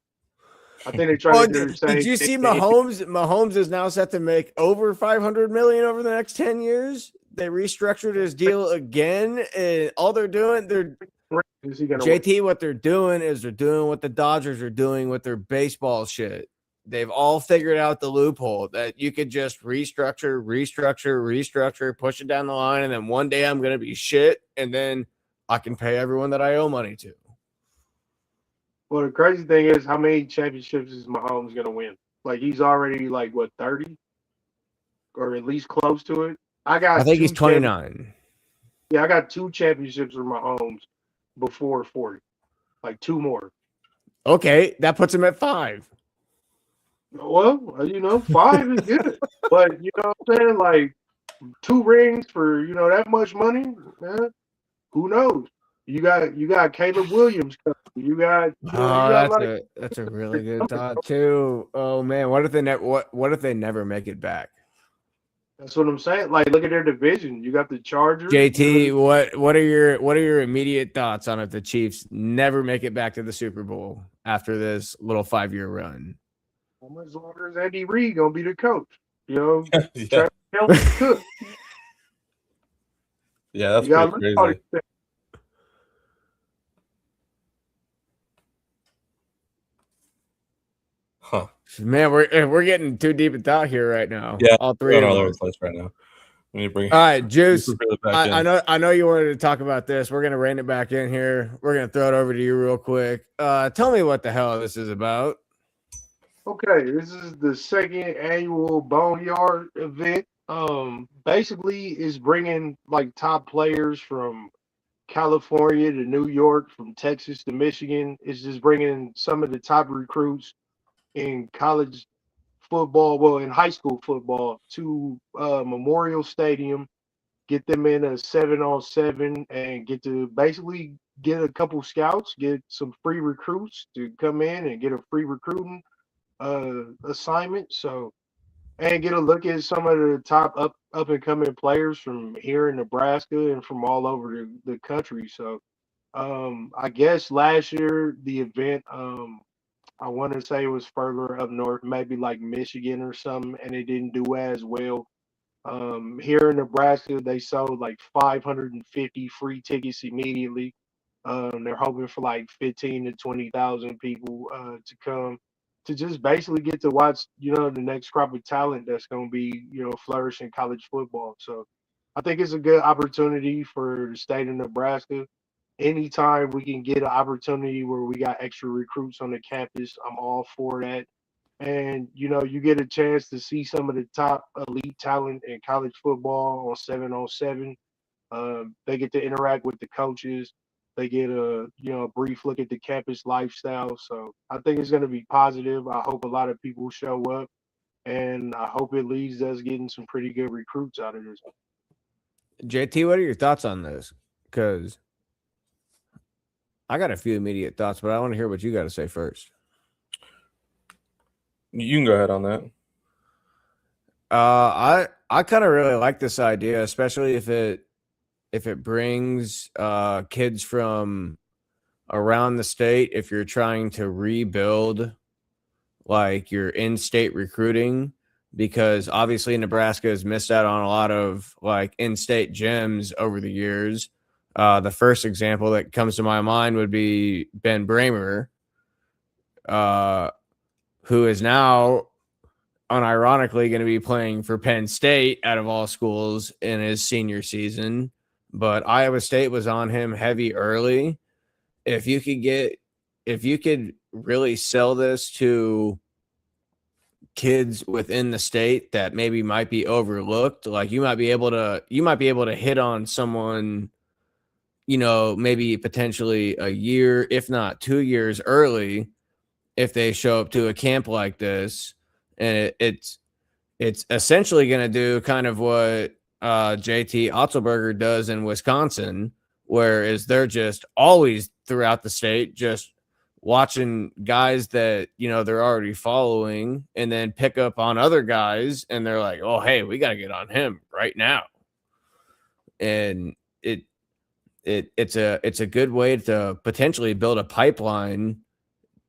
I think they're trying Oh, to do the did same you thing. see Mahomes? Mahomes is now set to make over 500 million over the next 10 years. They restructured his deal again, and all they're Is he gonna win? JT. What they're doing is they're doing what the Dodgers are doing with their baseball shit. They've all figured out the loophole that you could just restructure, push it down the line, and then one day I'm gonna be shit, and then I can pay everyone that I owe money to. Well, the crazy thing is, how many championships is Mahomes gonna win? Like he's already like what 30, or at least close to it. I I got think he's two champions. 29. Yeah, I got two championships with Mahomes before 40. Like two more. Okay, that puts him at 5. Well, 5 is good, but you know what I'm saying? Like 2 rings for that much money, man. Who knows? You got Caleb Williams coming. You Oh, got a lot of. that's a really good thought too. Oh man, what if they never make it back? That's what I'm saying. Like, look at their division. You got the Chargers. JT, what are your immediate thoughts on if the Chiefs never make it back to the Super Bowl after this little 5-year run? How much longer is Andy Reid gonna be the coach? Yeah, Travis Kelce cook. yeah, that's You got pretty to crazy. Huh. Man, we're getting too deep in thought here right now. Yeah, all we're three on of all over us. the place right now. We need to bring All right, Juice. reel it back in. I know you wanted to talk about this. We're gonna rein it back in here. We're gonna throw it over to you real quick. Tell me what the hell this is about. Okay, this is the second annual Boneyard event. Basically, is bringing like top players from California to New York, from Texas to Michigan. It's just bringing some of the top recruits in college football, well, in high school football, to Memorial Stadium, get them in a 7-on-7, and get to basically get a couple scouts, get some free recruits to come in and get a free recruiting assignment. So, and get a look at some of the top up and coming players from here in Nebraska and from all over the country. So, I guess last year the event, I want to say it was further up north, maybe like Michigan or something, and it didn't do as well. Here in Nebraska, they sold like 550 free tickets immediately. They're hoping for like 15 to 20,000 people to come to just basically get to watch, the next crop of talent that's going to be, flourishing college football. So I think it's a good opportunity for the state of Nebraska. Anytime we can get an opportunity where we got extra recruits on the campus, I'm all for that. And you get a chance to see some of the top elite talent in college football on 7-on-7. They get to interact with the coaches. They get a brief look at the campus lifestyle. So I think it's going to be positive. I hope a lot of people show up, and I hope it leads us getting some pretty good recruits out of this. JT, what are your thoughts on this? Because I got a few immediate thoughts, but I want to hear what you got to say first. You can go ahead on that. I kind of really like this idea, especially if it brings kids from around the state. If you're trying to rebuild like your in-state recruiting, because obviously Nebraska has missed out on a lot of like in-state gems over the years. The first example that comes to my mind would be Ben Bramer, who is now unironically going to be playing for Penn State out of all schools in his senior season. But Iowa State was on him heavy early. If you could really sell this to kids within the state that maybe might be overlooked, like you might be able to hit on someone, maybe potentially a year, if not 2 years early, if they show up to a camp like this. And it's essentially going to do kind of what JT Otzelberger does in Wisconsin, whereas they're just always throughout the state, just watching guys that, you know, they're already following and then pick up on other guys and they're like, oh, hey, we got to get on him right now. And it's a good way to potentially build a pipeline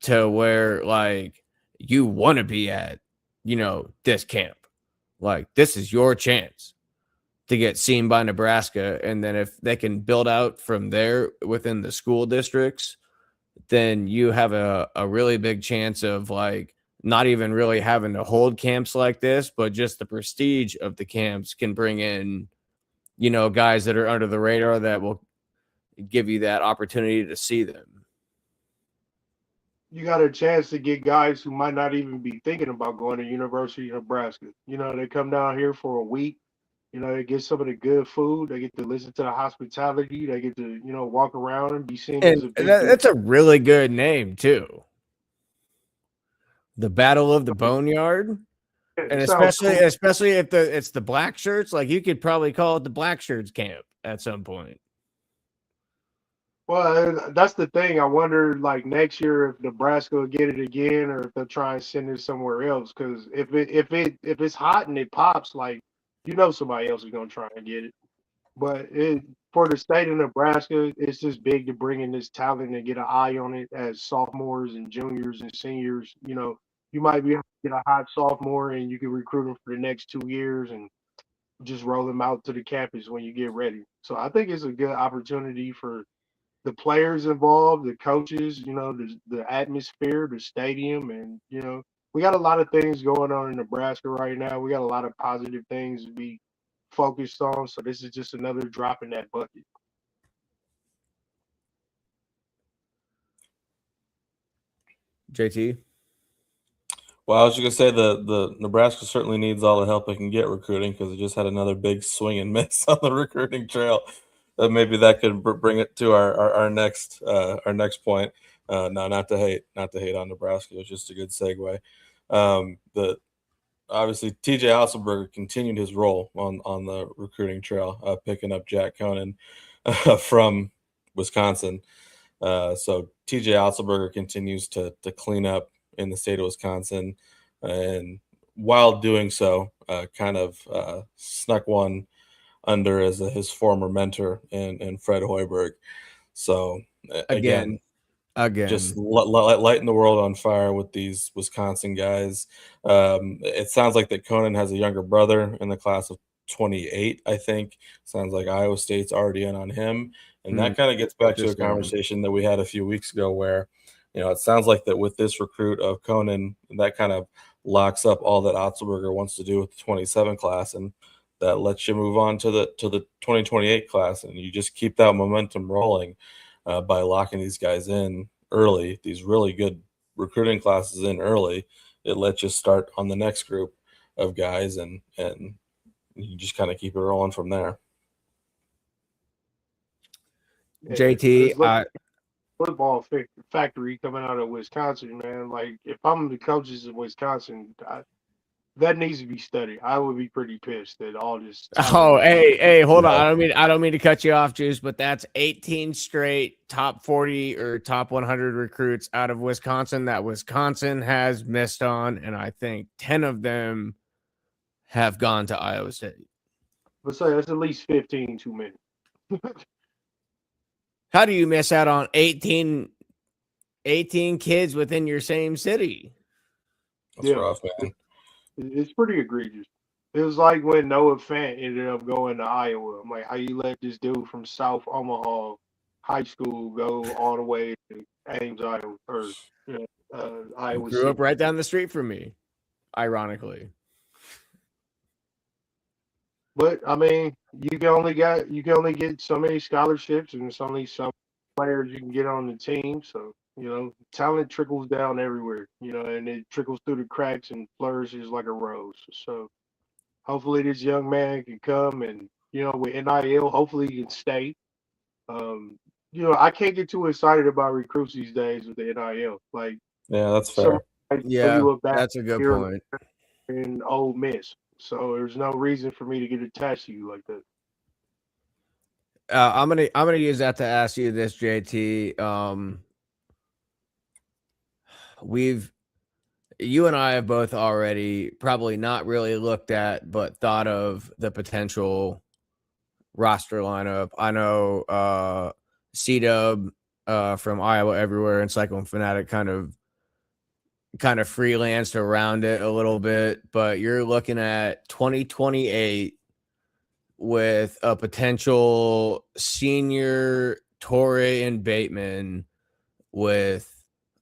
to where like you want to be at, you know, this camp. Like this is your chance to get seen by Nebraska. And then if they can build out from there within the school districts, then you have a really big chance of like not even really having to hold camps like this, but just the prestige of the camps can bring in, you know, guys that are under the radar that will give you that opportunity to see them. You got a chance to get guys who might not even be thinking about going to University of Nebraska. You know, they come down here for a week. You know, they get some of the good food. They get to listen to the hospitality. They get to, you know, walk around and be seen as And a big deal. that's a really good name too. The Battle of the Boneyard. And It sounds cool. especially if it's the black shirts, like you could probably call it the black shirts camp at some point. Well, that's the thing. I wonder, like next year, if Nebraska will get it again, or if they'll try and send it somewhere else. Because if it's hot and it pops, like you know, somebody else is gonna try and get it. But for the state of Nebraska, it's just big to bring in this talent and get an eye on it as sophomores and juniors and seniors. You know, you might be able to get a hot sophomore and you can recruit them for the next 2 years and just roll them out to the campus when you get ready. So I think it's a good opportunity for the players involved, the coaches, you know, the atmosphere, the stadium, and you know, we got a lot of things going on in Nebraska right now. We got a lot of positive things to be focused on. So this is just another drop in that bucket. JT. Well, I was just gonna say the Nebraska certainly needs all the help it can get recruiting because it just had another big swing and miss on the recruiting trail. Maybe that could bring it to our next point. No, not to hate on Nebraska. It was just a good segue. The Obviously TJ Otzelberger continued his role on the recruiting trail, picking up Jack Conan from Wisconsin. So TJ Otzelberger continues to clean up in the state of Wisconsin, and while doing so, kind of snuck one under as his former mentor in Fred Hoiberg. So again, just lighting the world on fire with these Wisconsin guys. It sounds like that Conan has a younger brother in the class of 28, I think. Sounds like Iowa State's already in on him. And that kind of gets back to a conversation that we had a few weeks ago where, you know, it sounds like that with this recruit of Conan, that kind of locks up all that Otzelberger wants to do with the 27 class, and that lets you move on to the 2028 class, and you just keep that momentum rolling by locking these guys in early, these really good recruiting classes in early. It lets you start on the next group of guys, and you just kind of keep it rolling from there. JT, Football factory coming out of Wisconsin, man. Like if I'm the coaches in Wisconsin, that needs to be studied. I would be pretty pissed at all this. Oh, hey, hold on. I don't mean to cut you off, Juice, but that's 18 straight top 40 or top 100 recruits out of Wisconsin that Wisconsin has missed on, and I think 10 of them have gone to Iowa State. But say that's at least 15 too many. How do you miss out on 18 kids within your same city? That's rough, man. It's pretty egregious. It was like when Noah Fant ended up going to Iowa. I'm like, how you let this dude from South Omaha High School go all the way to Ames, Iowa, or Iowa Grew City. up right down the street from me, ironically. But I mean, you can only get so many scholarships, and it's only some players you can get on the team. So you know, talent trickles down everywhere. You know, and it trickles through the cracks and flourishes like a rose. So hopefully, this young man can come and you know, with NIL, hopefully he can stay. You know, I can't get too excited about recruits these days with the NIL. Like, yeah, that's fair. Yeah, that's a good point. In Ole Miss. So there's no reason for me to get attached to you like that. I'm gonna use that to ask you this, JT. We've you and I have both already probably not really looked at, but thought of the potential roster lineup. I know C-Dub from Iowa Everywhere and Cyclone Fanatic kind of freelanced around it a little bit, but you're looking at 2028 with a potential senior Torre and Bateman with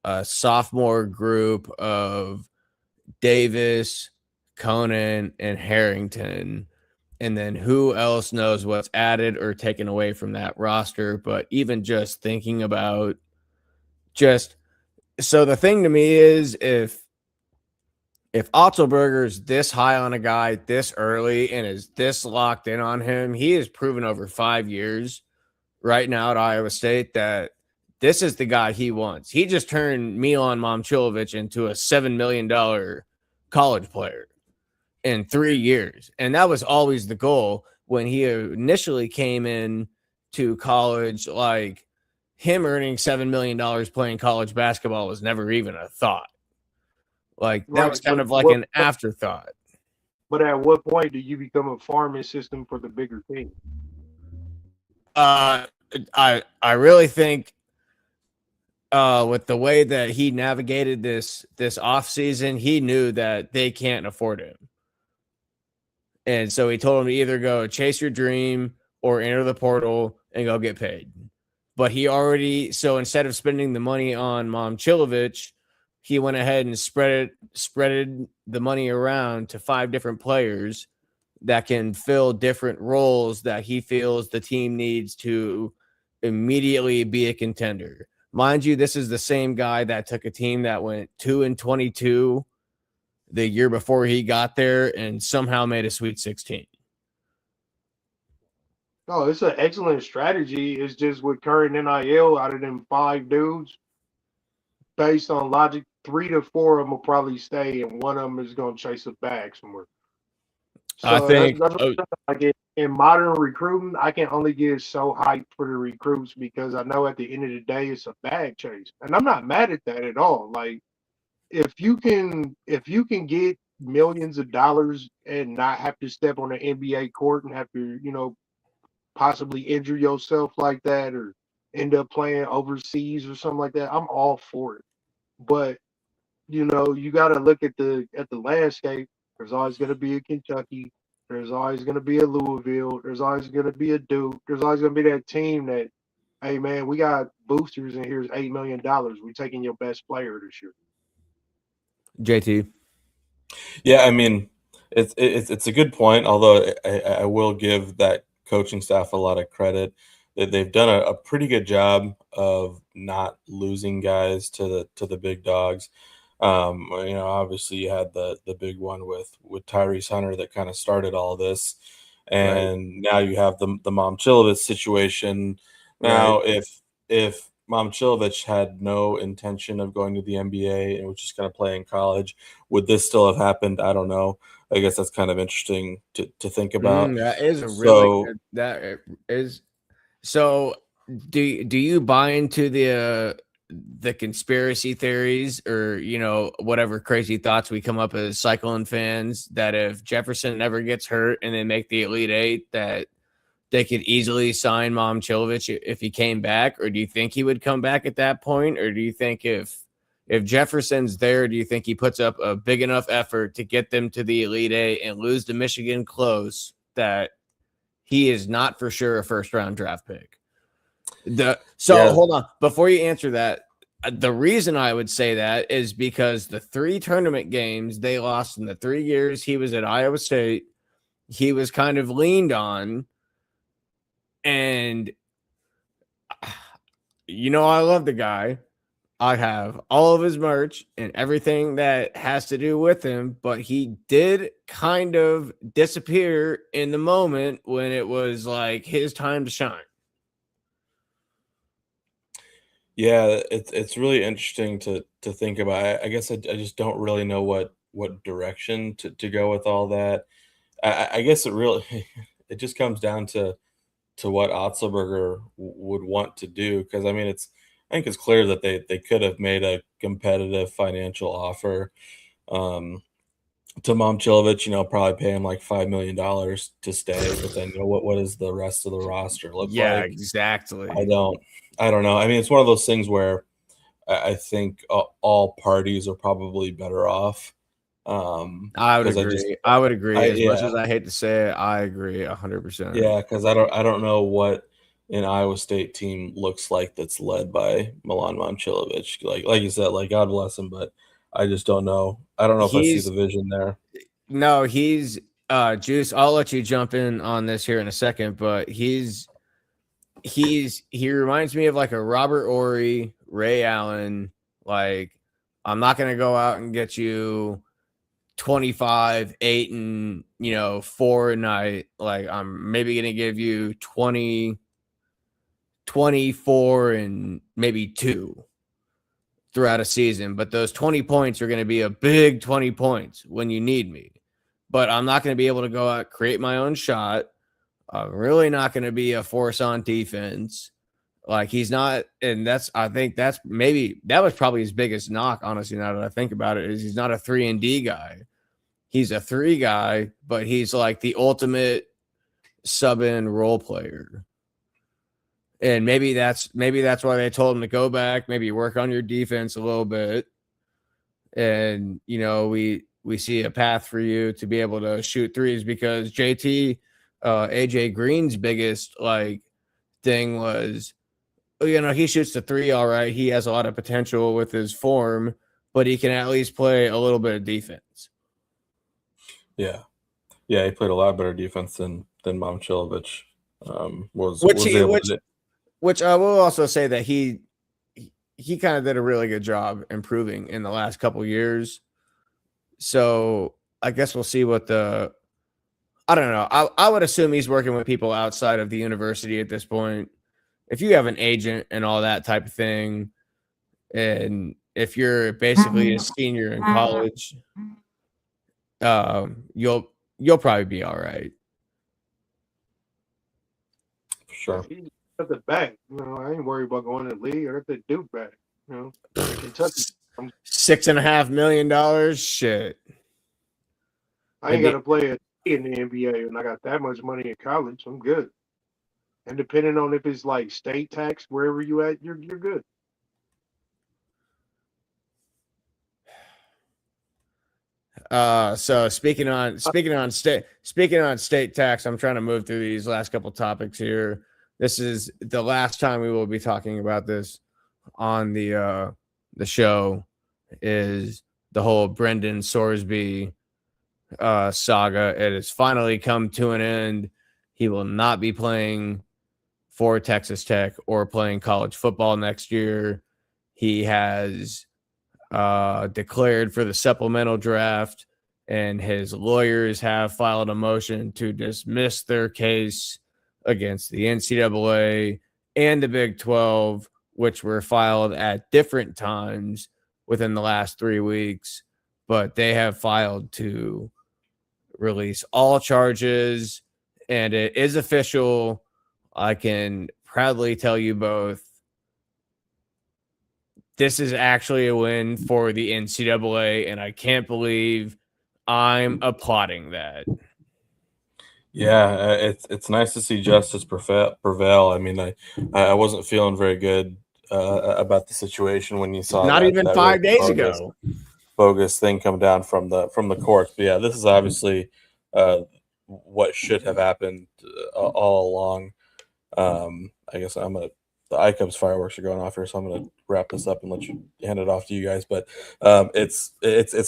a sophomore group of Davis, Conan, and Harrington. And then who else knows what's added or taken away from that roster. But even just thinking about just so the thing to me is if Otzelberger's this high on a guy this early and is this locked in on him, he has proven over 5 years right now at Iowa State that this is the guy he wants. He just turned Milan Momcilovic into a $7 million college player in 3 years. And that was always the goal when he initially came in to college. Like, him earning $7 million playing college basketball was never even a thought. Like, that was kind of like an afterthought. But at what point do you become a farming system for the bigger team? I really think with the way that he navigated this offseason, he knew that they can't afford him. And so he told him to either go chase your dream or enter the portal and go get paid. But so instead of spending the money on Momcilovic, he went ahead and spreaded the money around to 5 different players that can fill different roles that he feels the team needs to immediately be a contender. Mind you, this is the same guy that took a team that went 2-22 the year before he got there and somehow made a Sweet 16. Oh, it's an excellent strategy. It's just with current NIL, out of them 5 dudes, based on logic, 3 to 4 of them will probably stay, and one of them is going to chase a bag somewhere. So I think that's like in modern recruiting, I can only get so hyped for the recruits because I know at the end of the day it's a bag chase, and I'm not mad at that at all. Like, if you can get millions of dollars and not have to step on an NBA court and have to possibly injure yourself like that or end up playing overseas or something like that, I'm all for it. But you got to look at the landscape. There's always going to be a Kentucky. There's always going to be a Louisville. There's always going to be a Duke. There's always going to be that team that, hey man, we got boosters and here's $8 million. We're taking your best player this year. JT. Yeah, I mean, it's a good point. Although I will give that coaching staff a lot of credit. That they've done a pretty good job of not losing guys to the big dogs. Obviously you had the big one with Tyrese Hunter that kind of started all this, and now you have the Momcilovic situation. Now, if Momcilovic had no intention of going to the NBA and was just going to play in college, would this still have happened? I don't know. I guess that's kind of interesting to think about. That is a really good, that is. So do you buy into the conspiracy theories or whatever crazy thoughts we come up as Cyclone fans that if Jefferson never gets hurt and they make the Elite Eight that they could easily sign Momcilovic if he came back? Or do you think he would come back at that point? Or do you think if Jefferson's there, do you think he puts up a big enough effort to get them to the Elite Eight and lose to Michigan close that he is not for sure a first-round draft pick? Hold on. Before you answer that, the reason I would say that is because the 3 tournament games they lost in the 3 years he was at Iowa State, he was kind of leaned on. And, I love the guy. I have all of his merch and everything that has to do with him, but he did kind of disappear in the moment when it was like his time to shine. Yeah, it's really interesting to think about. I guess I just don't really know what direction to go with all that. I guess it really it just comes down to to what Otzelberger would want to do, because I mean, I think it's clear that they could have made a competitive financial offer to Momcilovic, probably pay him like $5 million to stay, but then what does the rest of the roster look Yeah, like? exactly. I don't know. I mean, it's one of those things where I think all parties are probably better off. I would Because agree. I would agree. As much yeah, as I hate to say it, I agree 100%. yeah, because I don't know what an Iowa State team looks like that's led by Milan Momcilovic. Like you said, like God bless him, but I just don't know. I don't know if I see He's the vision there. no, he's Juice. I'll let you jump in on this here in a second, but he reminds me of like a Robert Ory, Ray Allen. Like, I'm not gonna go out and get you 25, 8, and 4 a night. Like, I'm maybe gonna give you 20, 24, and maybe 2 throughout a season. But those 20 points are gonna be a big 20 points when you need me. But I'm not gonna be able to go out, create my own shot. I'm really not gonna be a force on defense. Like, he's not, and I think that was probably his biggest knock, honestly, now that I think about it, is he's not a 3-and-D guy. He's a 3 guy, but he's like the ultimate sub-in role player. And maybe that's why they told him to go back, maybe work on your defense a little bit. And we see a path for you to be able to shoot threes, because AJ Green's biggest thing was, he shoots the 3 all right. He has a lot of potential with his form, but he can at least play a little bit of defense. Yeah, he played a lot better defense than Momcilovic was able to do. Which I will also say that he kind of did a really good job improving in the last couple years. So I guess we'll see what I don't know. I would assume he's working with people outside of the university at this point. If you have an agent and all that type of thing, and if you're basically a senior in college, you'll probably be all right. Sure. He's got the back. I ain't worried about going to the league. I got the Duke back. Kentucky. $6.5 million. Shit. I ain't got to play in the NBA, and I got that much money in college. I'm good. And depending on if it's like state tax, wherever you at, you're good. So speaking on state tax, I'm trying to move through these last couple topics here. This is the last time we will be talking about this on the show, is the whole Brendan Soresby saga. It has finally come to an end. He will not be playing for Texas Tech or playing college football next year. He has declared for the supplemental draft, and his lawyers have filed a motion to dismiss their case against the NCAA and the Big 12, which were filed at different times within the last 3 weeks. But they have filed to release all charges, and it is official. I can proudly tell you both, this is actually a win for the NCAA, and I can't believe I'm applauding that. Yeah, it's nice to see justice prevail. I mean, I wasn't feeling very good about the situation when you saw Not even 5 days ago. Bogus thing come down from the courts. But yeah, this is obviously what should have happened all along. I guess the iCubs fireworks are going off here, so I'm gonna wrap this up and let you hand it off to you guys. But it's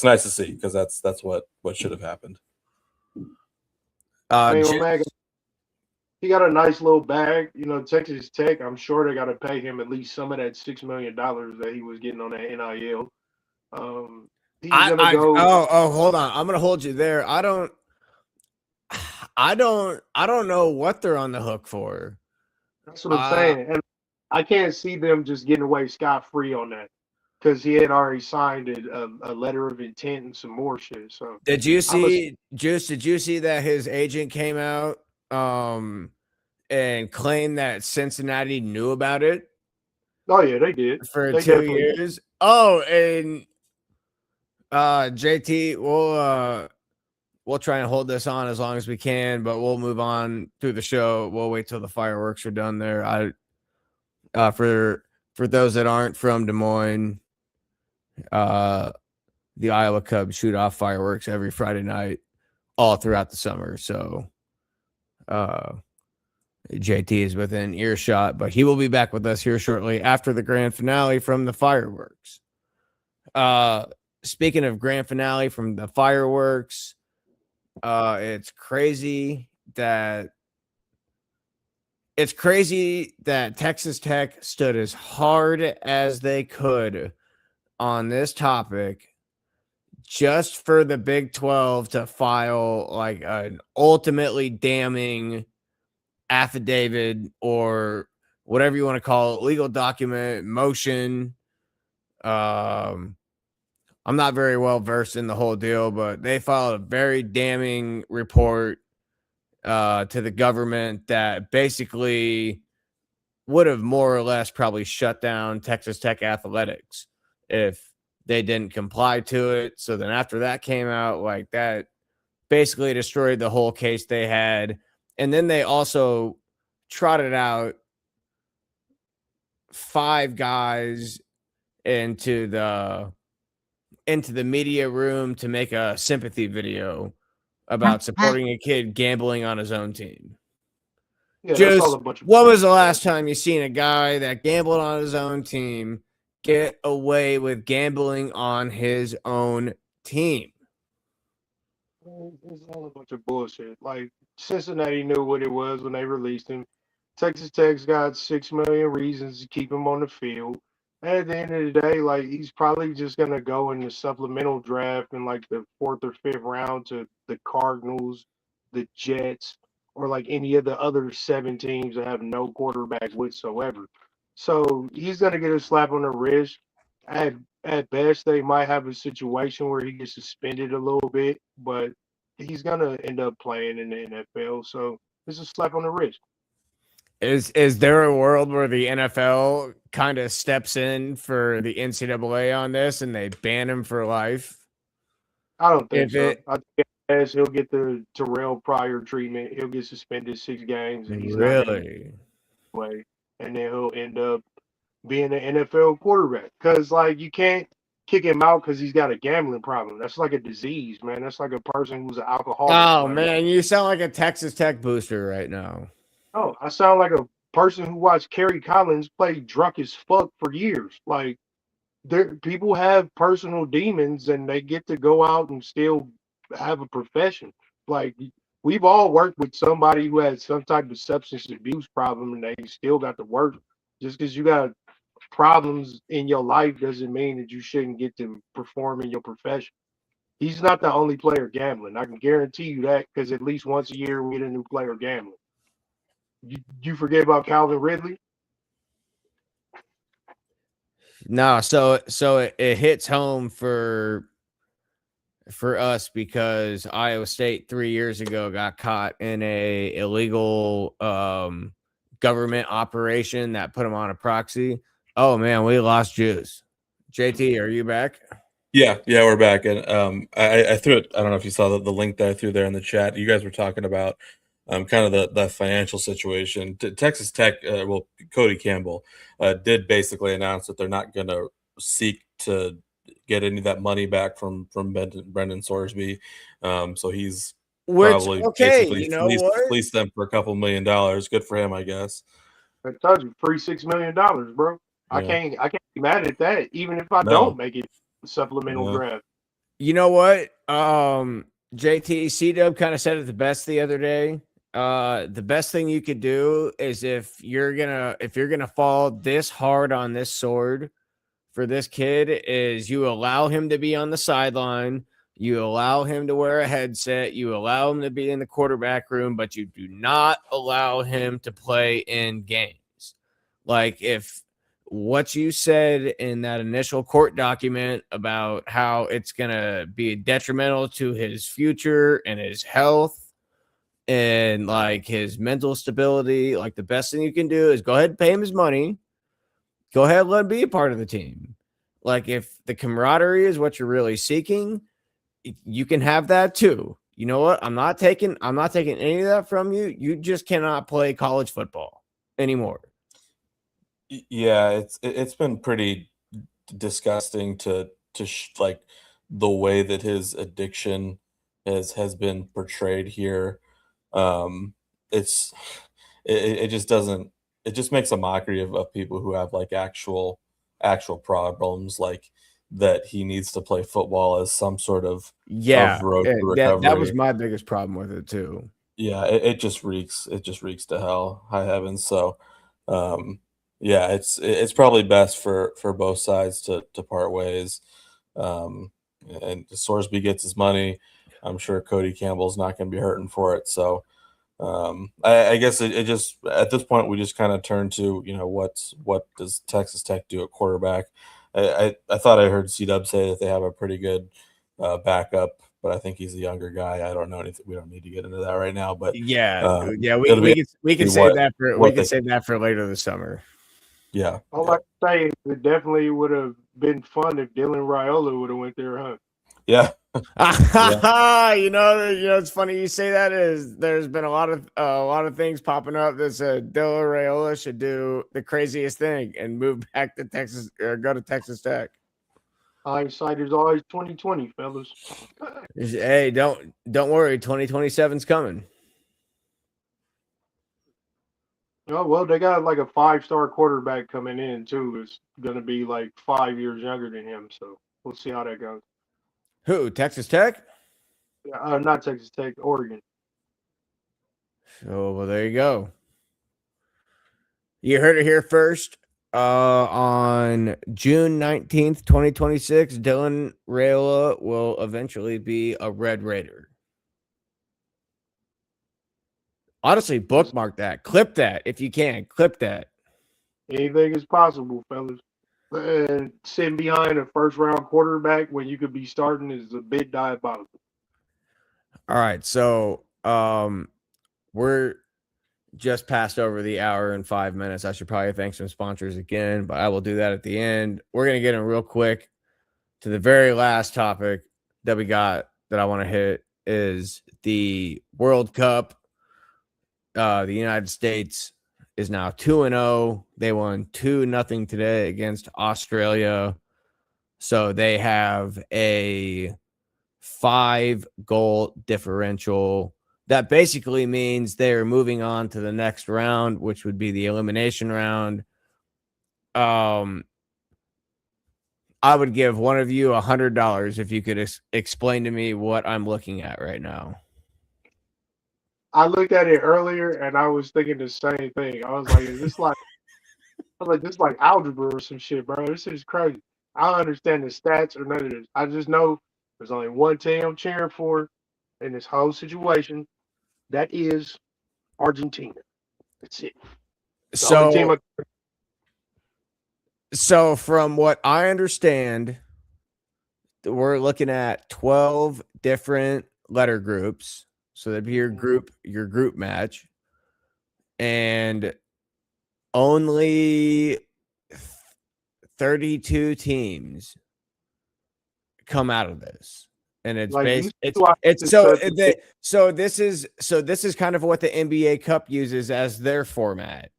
nice to see, because that's what should have happened. He got a nice little bag. Texas Tech, I'm sure they got to pay him at least some of that $6 million that he was getting on that NIL. He's gonna go. Oh, hold on. I'm gonna hold you there. I don't know what they're on the hook for. That's what I'm saying, and I can't see them just getting away scot-free on that, because he had already signed a letter of intent and some more shit. So did you see that his agent came out and claim that Cincinnati knew about it Oh yeah, they did. for They 2 definitely. years. Oh, and JT, we'll try and hold this on as long as we can, but we'll move on through the show. We'll wait till the fireworks are done there. For those that aren't from Des Moines, the Iowa Cubs shoot off fireworks every Friday night all throughout the summer. So JT is within earshot, but he will be back with us here shortly after the grand finale from the fireworks. Speaking of grand finale from the fireworks, it's crazy that Texas Tech stood as hard as they could on this topic just for the Big 12 to file like an ultimately damning affidavit or whatever you want to call it, legal document, motion. I'm not very well versed in the whole deal, but they filed a very damning report to the government that basically would have more or less probably shut down Texas Tech athletics if they didn't comply to it. So then after that came out, like that basically destroyed the whole case they had. And then they also trotted out 5 guys into the media room to make a sympathy video about supporting a kid gambling on his own team. Yeah, that's all Just a bunch of. when was the last time you seen a guy that gambled on his own team get away with gambling on his own team? It's all a bunch of bullshit. Like Cincinnati knew what it was when they released him. Texas Tech's got 6 million reasons to keep him on the field. And at the end of the day, like he's probably just gonna go in the supplemental draft in like the 4th or 5th round to the Cardinals, the Jets, or like any of the other 7 teams that have no quarterback whatsoever. So he's gonna get a slap on the wrist. At at best, they might have a situation where he gets suspended a little bit, but he's gonna end up playing in the NFL. So it's a slap on the wrist. Is there a world where the NFL kind of steps in for the NCAA on this and they ban him for life? I don't think If so. it I think as he'll get the Terrell Pryor treatment, he'll get suspended 6 games, and he's not gonna really, play, and then he'll end up being an NFL quarterback. Because like you can't kick him out because he's got a gambling problem. That's like a disease, man. That's like a person who's an alcoholic. oh Like, man, you sound like a Texas Tech booster right now. oh, I sound like a person who watched Kerry Collins play drunk as fuck for years. Like, there, people have personal demons, and they get to go out and still have a profession. Like, we've all worked with somebody who had some type of substance abuse problem, and they still got to work. Just because you got problems in your life doesn't mean that you shouldn't get to perform in your profession. He's not the only player gambling. I can guarantee you that because at least once a year we get a new player gambling. You forget about Calvin Ridley? No, so it hits home for us because Iowa State 3 years ago got caught in a illegal government operation that put them on a proxy. Oh man, we lost juice. JT, are you back? Yeah, we're back, and I threw it. I don't know if you saw the link that I threw there in the chat. You guys were talking about kind of the financial situation. Texas Tech, well, Cody Campbell did basically announce that they're not going to seek to get any of that money back from Brendan Soresby. So he's Which probably okay, basically you know what? fleeced them for a couple $1 million. Good for him, I guess. I told you, free $6 million, bro. Yeah. I can't be mad at that, even if I No. don't make it supplemental Yeah. draft. You know what? JT C-Dub kind of said it the best the other day. The best thing you could do is if you're gonna fall this hard on this sword for this kid, is you allow him to be on the sideline, you allow him to wear a headset, you allow him to be in the quarterback room, but you do not allow him to play in games. Like if what you said in that initial court document about how it's going to be detrimental to his future and his health and like his mental stability, like the best thing you can do is go ahead and pay him his money. Go ahead and let him be a part of the team. Like if the camaraderie is what you're really seeking, you can have that too. You know what? I'm not taking any of that from you. You just cannot play college football anymore. Yeah, it's been pretty disgusting to like the way that his addiction has been portrayed here. Um, it's it just doesn't it just makes a mockery of people who have like actual problems, like that he needs to play football as some sort of Yeah, road to that was recovery. my biggest problem with it too. Yeah, it just reeks to hell, high heavens. So, um, yeah, it's probably best for both sides to part ways. Um, and Soresby gets his money. I'm sure Cody Campbell's not going to be hurting for it. So, I guess it just at this point we just kind of turn to what does Texas Tech do at quarterback? I thought I heard C-Dub say that they have a pretty good backup, but I think he's a younger guy. I don't know anything. We don't need to get into that right now, but Yeah, um, yeah, it'll be we can interesting save that what they for later this summer. yeah All yeah I can say is it definitely would have been fun if Dylan Raiola would have went there, huh? yeah yeah. It's funny you say that. Is there's been a lot of things popping up that said Dylan Raiola should do the craziest thing and move back to Texas or go to Texas Tech. Hindsight is always 2020, fellas. Hey, don't worry, 2027's coming. Oh well, they got like a 5-star quarterback coming in too. It's gonna be like 5 years younger than him, so we'll see how that goes. Who? Texas Tech? Not Texas Tech, Oregon. Oh, well, there you go. You heard it here first. On June 19th, 2026, Dylan Raiola will eventually be a Red Raider. Honestly, bookmark that. Clip that if you can. Clip that. Anything is possible, fellas. And sitting behind a first-round quarterback when you could be starting is a bit diabolical. All right, so we're just passed over the hour and 5 minutes. I should probably thank some sponsors again, but I will do that at the end. We're gonna get in real quick to the very last topic that we got that I want to hit is the World Cup. The United States is now 2-0. They won 2-0 today against Australia. So they have a 5-goal differential. That basically means they're moving on to the next round, which would be the elimination round. I would give one of you $100 if you could explain to me what I'm looking at right now. I looked at it earlier and I was thinking the same thing. I was like, this is like algebra or some shit, bro. This is crazy. I don't understand the stats or none of this. I just know there's only one team I'm cheering for in this whole situation. That is Argentina. That's it. The only team So, so from what I understand, we're looking at 12 different letter groups. So that'd be your group match. And only 32 teams come out of this. And it's like based you see why it's this so such a the, so this is kind of what the NBA Cup uses as their format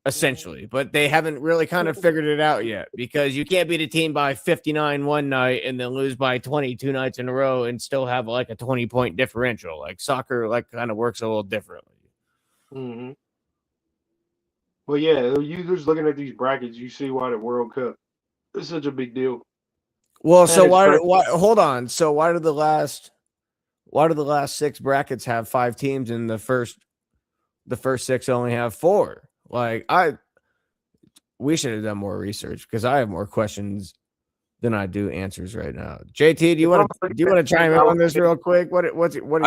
essentially, but they haven't really kind of figured it out yet because you can't beat a team by 59 one night and then lose by 22 nights in a row and still have like a 20-point differential. Like soccer like kind of works a little differently. Mm-hmm. Well, yeah, you just looking at these brackets, you see why the World Cup is such a big deal. Well, And so it's crazy. why hold on. So why do the last 6 brackets have 5 teams and the first 6 only have 4? Like we should have done more research because I have more questions than I do answers right now. JT, do you want to chime in on this real quick? What are your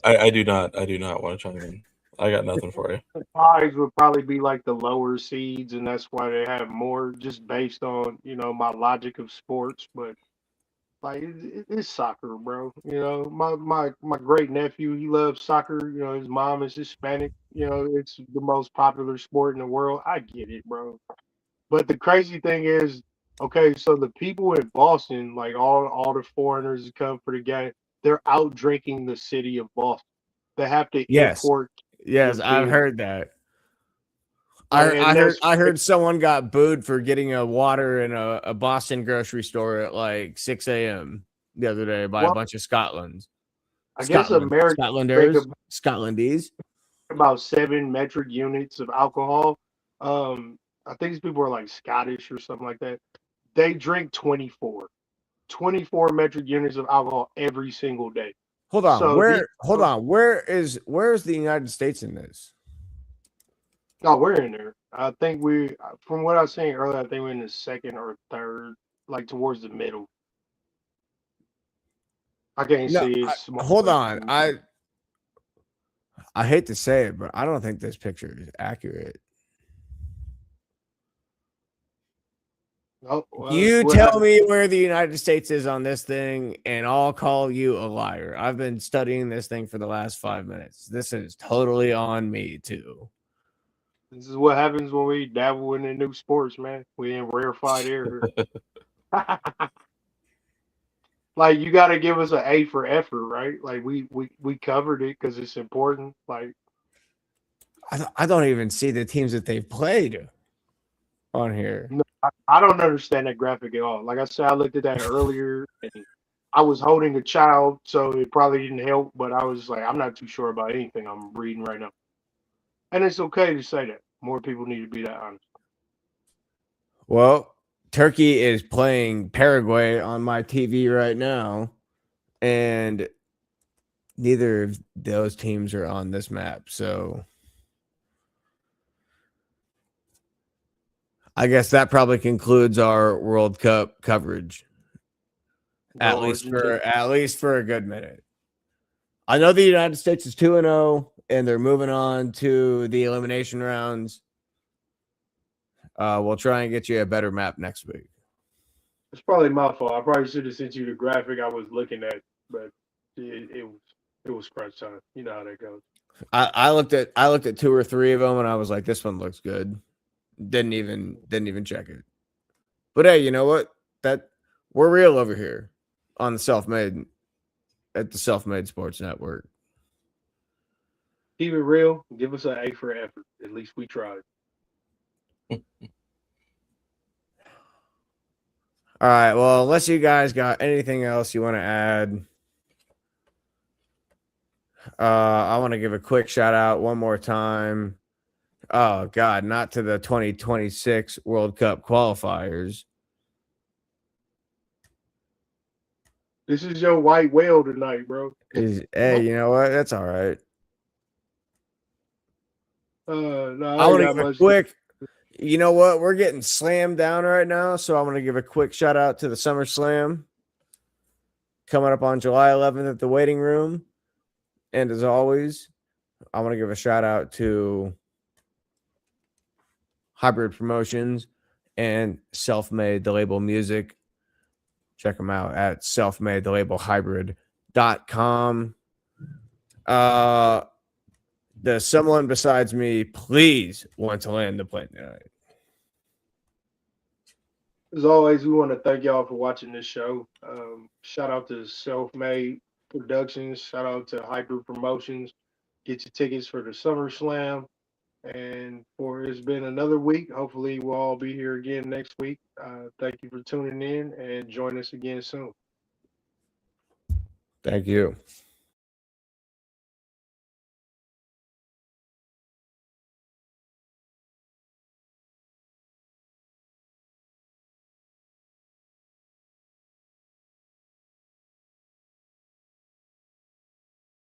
I do not want to chime in. I got nothing for you. The pies would probably be like the lower seeds, and that's why they have more, just based on my logic of sports. But Like it's soccer, bro. You know, my great nephew, he loves soccer. You know, his mom is Hispanic. You know, it's the most popular sport in the world. I get it, bro. But the crazy thing is, okay, so the people in Boston, like all the foreigners that come for the game, they're out drinking the city of Boston. They have to Yes. import the Yes, I've beer, heard that. like, and that's I heard someone got booed for getting a water in a Boston grocery store at like 6 a.m. the other day by a well, bunch of I guess Americans drink Scotlandese. about 7 metric units of alcohol. I think these people are like Scottish or something like that. They drink 24 metric units of alcohol every single day. Hold on, So these, where's the United States in this? oh, we're in there. I think from what I was saying earlier, I think we're in the second or third, like towards the middle. I can't No, see it's small. hold on. I hate to say it, but I don't think this picture is accurate. Oh, well, You what tell happened? me where the United States is on this thing, and I'll call you a liar. I've been studying this thing for the last 5 minutes. This is totally on me, too. This is what happens when we dabble in the new sports, man. We in rarefied air. Like you got to give us an A for effort, right? Like we covered it because it's important. Like I don't even see the teams that they've played on here. no, I don't understand that graphic at all. Like I said, I looked at that earlier, and I was holding a child, so it probably didn't help. But I was like, I'm not too sure about anything I'm reading right now, and it's okay to say that. More people need to be that honest. Well, Turkey is playing Paraguay on my TV right now, and neither of those teams are on this map. So I guess that probably concludes our World Cup coverage, Go Argentina. at least for a good minute. I know the United States is 2-0, and they're moving on to the elimination rounds. We'll try and get you a better map next week. It's probably my fault. I probably should have sent you the graphic I was looking at, but it was crunch time. You know how that goes. I looked at two or three of them, and I was like, this one looks good. Didn't even check it. But hey, you know what? That we're real over here on the Self-Made Sports Network. Keep it real. Give us an A for effort. At least we tried. All right. Well, unless you guys got anything else you want to add, I want to give a quick shout out one more time. Oh God, not to the 2026 World Cup qualifiers. This is your white whale tonight, bro. Hey, you know what? That's all right. No, I I want to got give a much. quick. You know what? We're getting slammed down right now, so I want to give a quick shout out to the SummerSlam coming up on July 11th at the Waiting Room, and as always, I want to give a shout out to Hybrid Promotions and Self-Made, the label music. Check them out at selfmadethelabelhybrid.com. Does someone besides me please want to land the plane tonight? As always, we want to thank y'all for watching this show. Shout out to Self-Made Productions. Shout out to Hyper Promotions. Get your tickets for the SummerSlam. And it's been another week. Hopefully, we'll all be here again next week. Thank you for tuning in and join us again soon. Thank you.